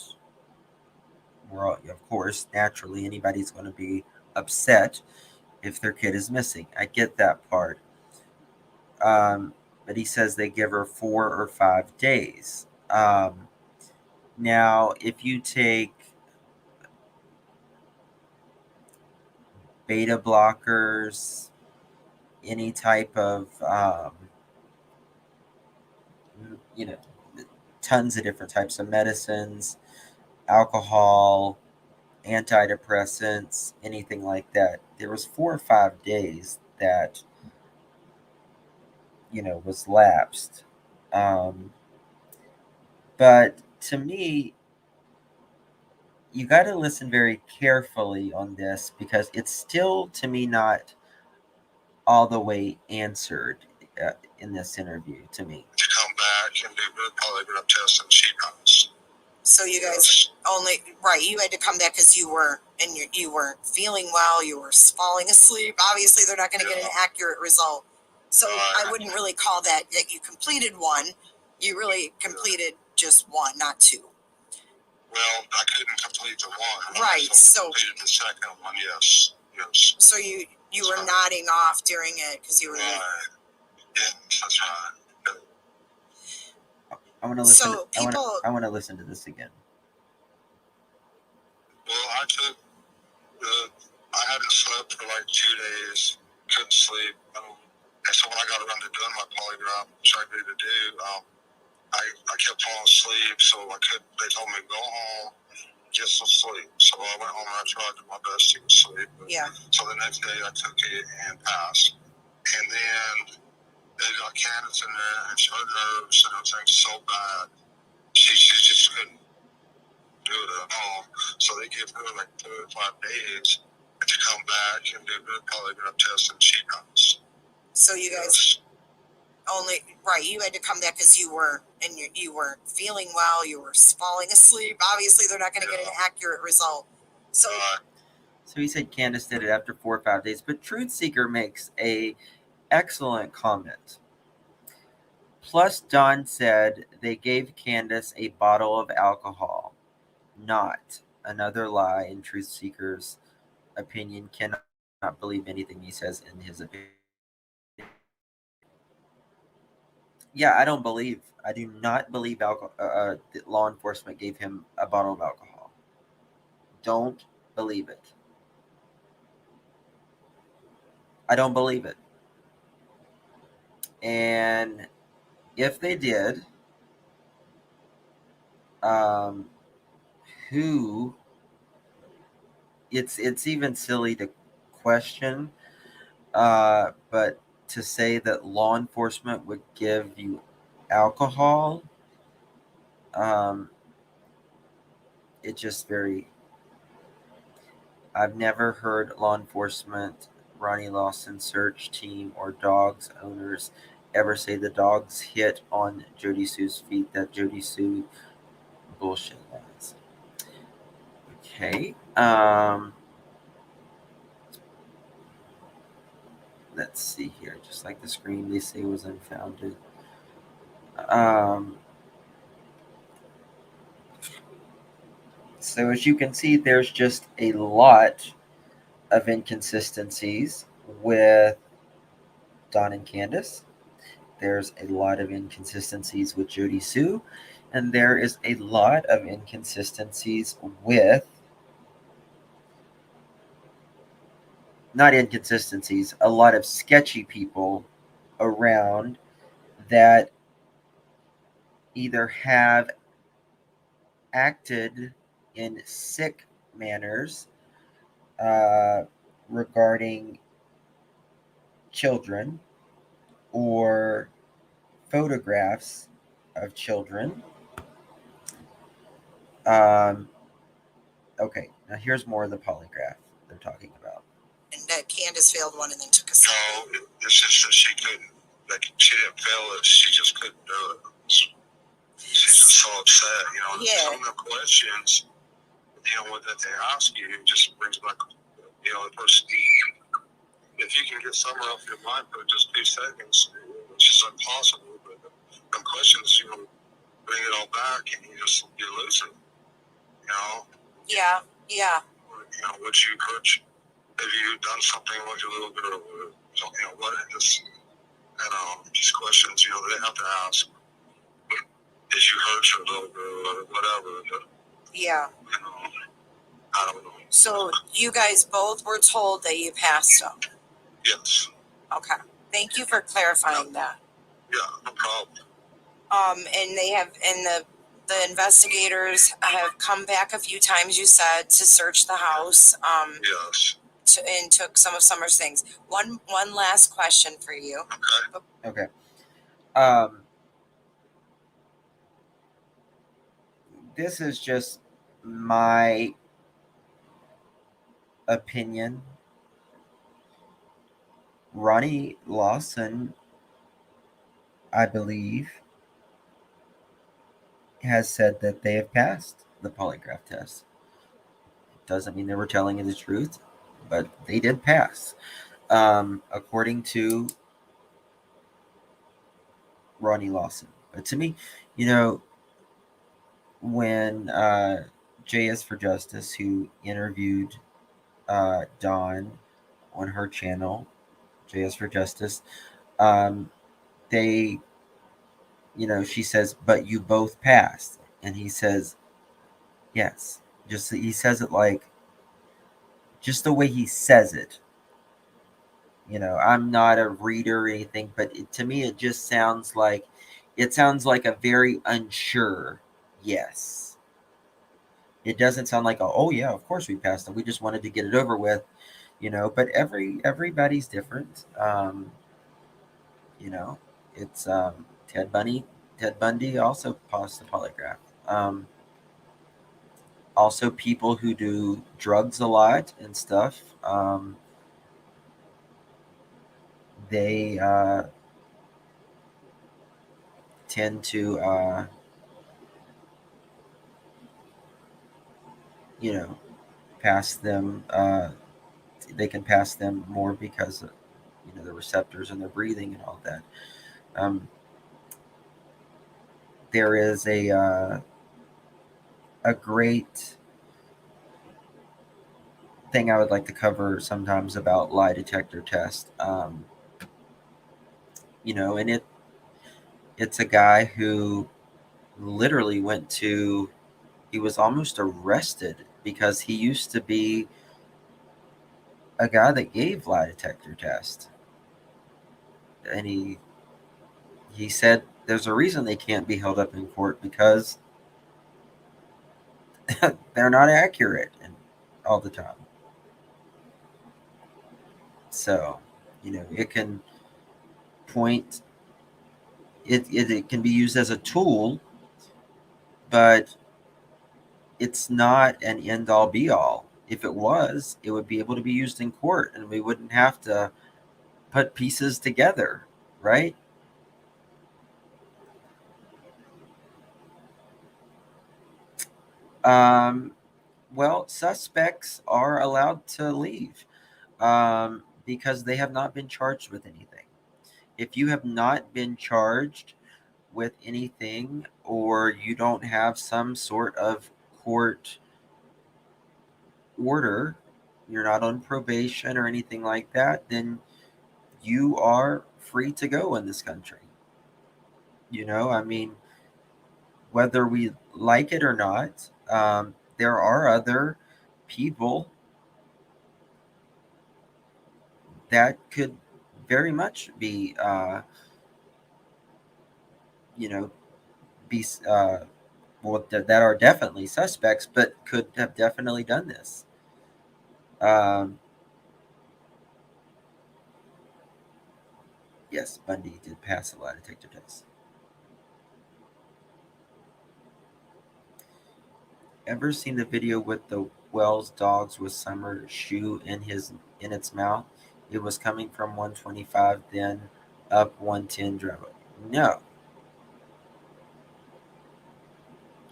Of course, naturally, anybody's going to be upset if their kid is missing. I get that part. But he says they give her 4 or 5 days. Now, if you take beta blockers, any type of, tons of different types of medicines, alcohol, antidepressants, anything like that. There was 4 or 5 days that was lapsed. But to me, you got to listen very carefully on this because it's still to me not all the way answered in this interview to me. To come back and do good polygraph tests and she does. So you guys only you had to come back because you weren't feeling well. You were falling asleep. Obviously, they're not going to get an accurate result. So I wouldn't really call that you completed one. You really completed just one, not two. Well, I couldn't complete the one. Right. So completed the second one. Yes. Yes. So you were nodding off during it because you were. Right. Yeah, that's right. I want to listen. So I want to listen to this again. Well, I hadn't slept for like 2 days. Couldn't sleep. And so when I got around to doing my polygraph, which I agreed to do, I kept falling asleep. So they told me go home, get some sleep. So I went home and I tried my best to get sleep. Yeah. So the next day I took it and passed. And then they got Candace in there and her nerves and everything so bad. She just couldn't do it at all. So they gave her like 4 or 5 days to come back and do good polygraph tests and she does. So you guys only you had to come back because you weren't feeling well. You were falling asleep. Obviously, they're not going to get an accurate result. So. So he said Candace did it after 4 or 5 days, but Truth Seeker makes a excellent comment. Plus, Don said they gave Candace a bottle of alcohol. Not another lie in Truth Seeker's opinion. Cannot believe anything he says in his opinion. Yeah, I do not believe that law enforcement gave him a bottle of alcohol. Don't believe it. I don't believe it. And if they did, who? It's even silly to question, but to say that law enforcement would give you alcohol, it just very. I've never heard law enforcement, Ronnie Lawson search team, or dogs owners ever say the dogs hit on Jody Sue's feet. That Jody Sue bullshit lies. Okay. Let's see here. Just like the scream they say was unfounded. So as you can see, there's just a lot of inconsistencies with Don and Candace. There's a lot of inconsistencies with Jody Sue. And there is a lot of inconsistencies with, not inconsistencies, a lot of sketchy people around that either have acted in sick manners regarding children or photographs of children. Okay, now here's more of the polygraph they're talking about. And that Candace failed one and then took a second. No, it's just that she couldn't, she didn't fail it, she just couldn't do it. She's just so upset, some of the questions, that they ask you, just brings back, the person. If you can get somewhere off your mind for just 2 seconds, which is impossible, but the questions, bring it all back and you lose it, Yeah. Would you hurt? Have you done something with your little girl? What is this? These questions, they have to ask. Did you hurt your little girl or whatever? Yeah. I don't know. So you guys both were told that you passed them. Yes. Okay. Thank you for clarifying that. Yeah, no problem. And they have, and the investigators have come back a few times, you said, to search the house, Yes. and took some of Summer's things. One last question for you. Okay. Okay. This is just my opinion. Ronnie Lawson, I believe, has said that they have passed the polygraph test. Doesn't mean they were telling you the truth, but they did pass. According to Ronnie Lawson. But to me, you know, when JS for Justice, who interviewed Dawn on her channel, JS for Justice, they, you know, she says, but you both passed. And he says, yes. Just he says it like, just the way he says it. You know, I'm not a reader or anything, but to me, it just sounds like a very unsure yes. It doesn't sound like oh yeah, of course we passed it. We just wanted to get it over with, you know. But everybody's different. You know, it's Ted Bundy. Ted Bundy also passed the polygraph. Also, people who do drugs a lot and stuff, they tend to, you know, pass them. They can pass them more because of, you know, the receptors and their breathing and all that. There is a great thing I would like to cover sometimes about lie detector test. You know, and it's a guy who literally he was almost arrested because he used to be a guy that gave lie detector test. And he said there's a reason they can't be held up in court because they're not accurate all the time. So, you know, it can point it can be used as a tool, but it's not an end all be all. If it was, it would be able to be used in court and we wouldn't have to put pieces together, right? Um, well, suspects are allowed to leave because they have not been charged with anything. If you have not been charged with anything or you don't have some sort of court order, you're not on probation or anything like that, then you are free to go in this country. You know, I mean, whether we like it or not, there are other people that could very much be, you know, be well, that are definitely suspects, but could have definitely done this. Um, yes, Bundy did pass a lie detector test. Ever seen the video with the Wells dogs with Summer shoe in its mouth? It was coming from 125, then up 110 drove. No,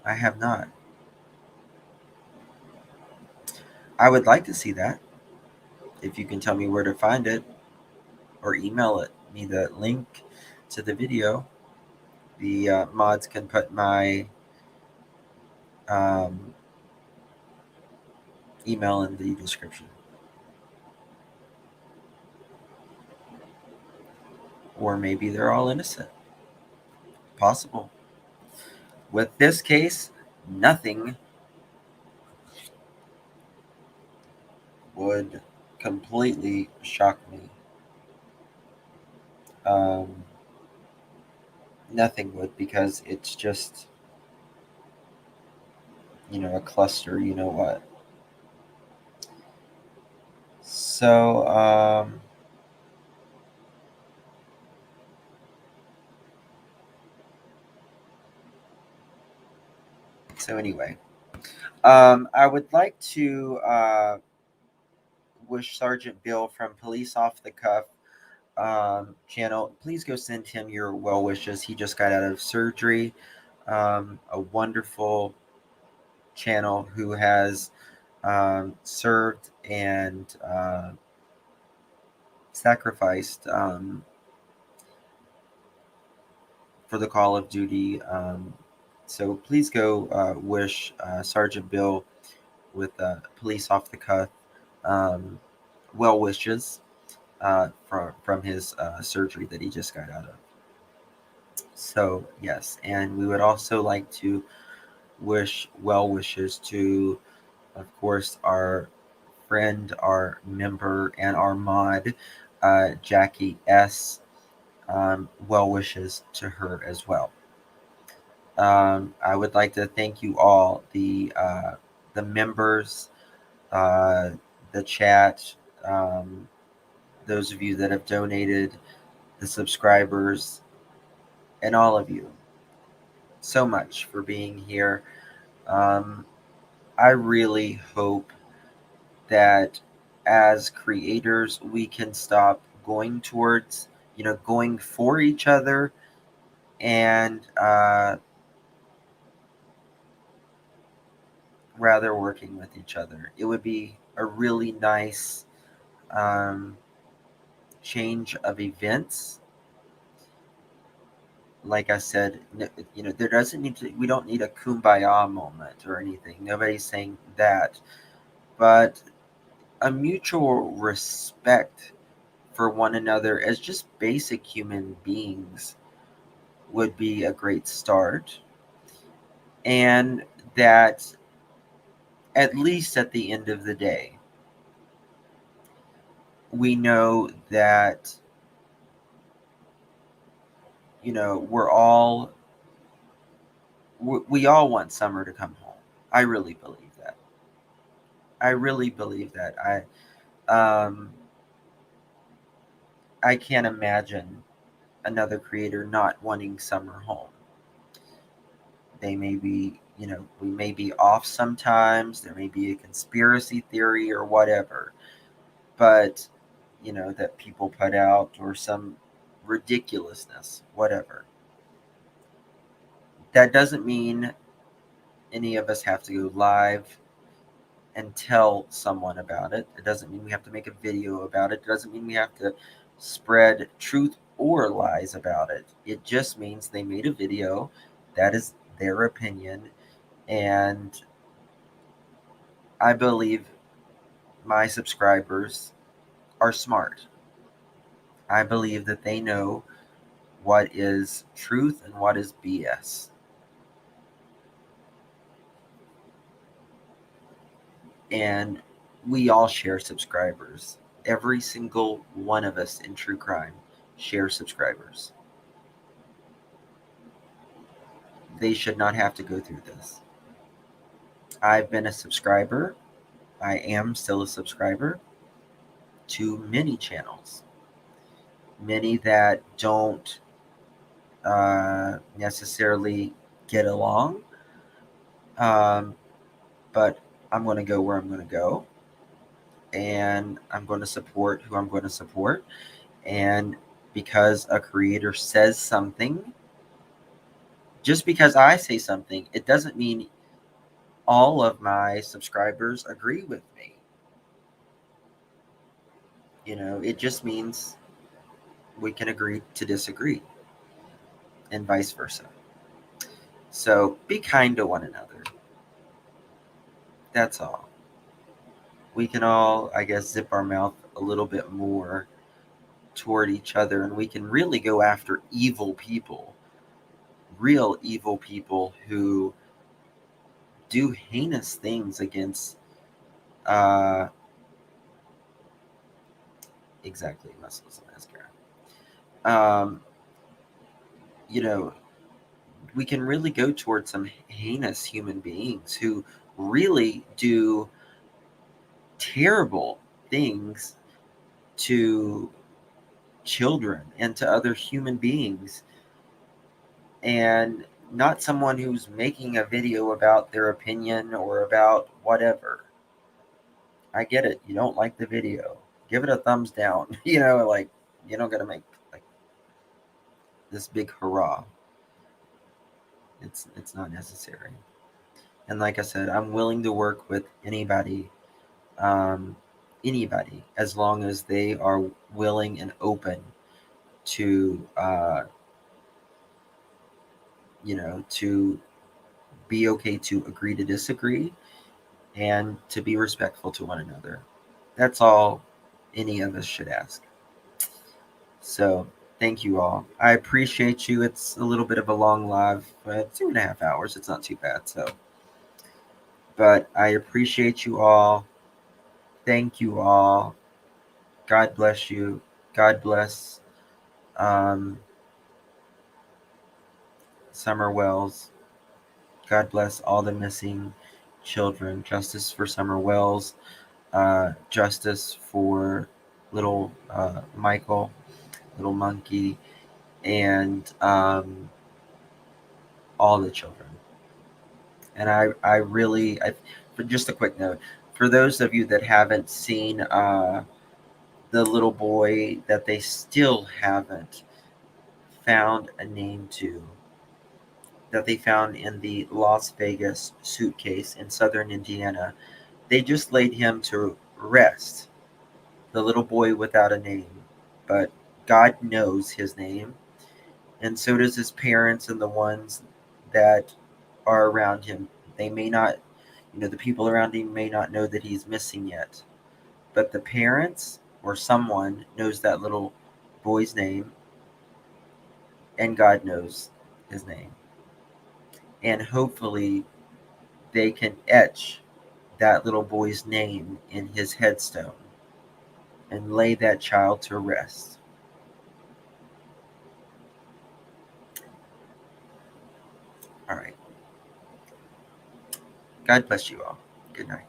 I have not. I would like to see that. If you can tell me where to find it or email me the link to the video, the mods can put my um, email in the description. Or maybe they're all innocent. Possible. With this case, nothing would completely shock me. Um, Nothing would, because it's just a cluster, you know what. So anyway, I would like to wish Sergeant Bill from Police Off the Cuff channel. Please go send him your well wishes. He just got out of surgery. A wonderful channel who has served and sacrificed for the call of duty. So please go wish Sergeant Bill with Police Off the Cuff um, well wishes from his surgery that he just got out of. So yes, and we would also like to wish well wishes to, of course, our friend, our member, and our mod, Jackie S. Well wishes to her as well. I would like to thank you all, the members, uh, the chat, those of you that have donated, the subscribers, and all of you so much for being here. Um, I really hope that as creators, we can stop going towards, going for each other and rather working with each other. It would be a really nice um, change of events. Like I said, there doesn't need to. We don't need a kumbaya moment or anything. Nobody's saying that, but a mutual respect for one another as just basic human beings would be a great start. And that at least at the end of the day, we know that, we're all, we all want summer to come home. I really believe that. I really believe that. Um, I can't imagine another creator not wanting summer home. They may be, we may be off sometimes. There may be a conspiracy theory or whatever, but, that people put out or some ridiculousness, whatever. That doesn't mean any of us have to go live and tell someone about it. It doesn't mean we have to make a video about it. It doesn't mean we have to spread truth or lies about it. It just means they made a video. That is their opinion. And I believe my subscribers are smart. I believe that they know what is truth and what is BS. And we all share subscribers. Every single one of us in true crime share subscribers. They should not have to go through this. I've been a subscriber. I am still a subscriber to many channels. Many that don't necessarily get along. But I'm going to go where I'm going to go. And I'm going to support who I'm going to support. And because a creator says something, just because I say something, it doesn't mean all of my subscribers agree with me. It just means we can agree to disagree and vice versa. So be kind to one another. That's all. We can all, I guess, zip our mouth a little bit more toward each other, and we can really go after evil people, real evil people who do heinous things against exactly Muslims and mascara. You know, we can really go towards some heinous human beings who really do terrible things to children and to other human beings, and not someone who's making a video about their opinion or about whatever. I get it. You don't like the video. Give it a thumbs down. Like, you don't gotta make like this big hurrah. It's not necessary. And like I said, I'm willing to work with anybody, um, as long as they are willing and open to, to be okay to agree to disagree and to be respectful to one another. That's all any of us should ask. So, thank you all. I appreciate you. It's a little bit of a long live, but 2.5 hours. It's not too bad. So, but I appreciate you all. Thank you all. God bless you. God bless um, Summer Wells. God bless all the missing children. Justice for Summer Wells. Justice for little Michael, little monkey, and all the children. And I really, for just a quick note, for those of you that haven't seen the little boy that they still haven't found a name to, that they found in the Las Vegas suitcase in southern Indiana, they just laid him to rest. The little boy without a name. But God knows his name, and so does his parents and the ones that are around him. They may not, the people around him may not know that he's missing yet, but the parents or someone knows that little boy's name, and God knows his name. And hopefully they can etch that little boy's name in his headstone and lay that child to rest. All right. God bless you all. Good night.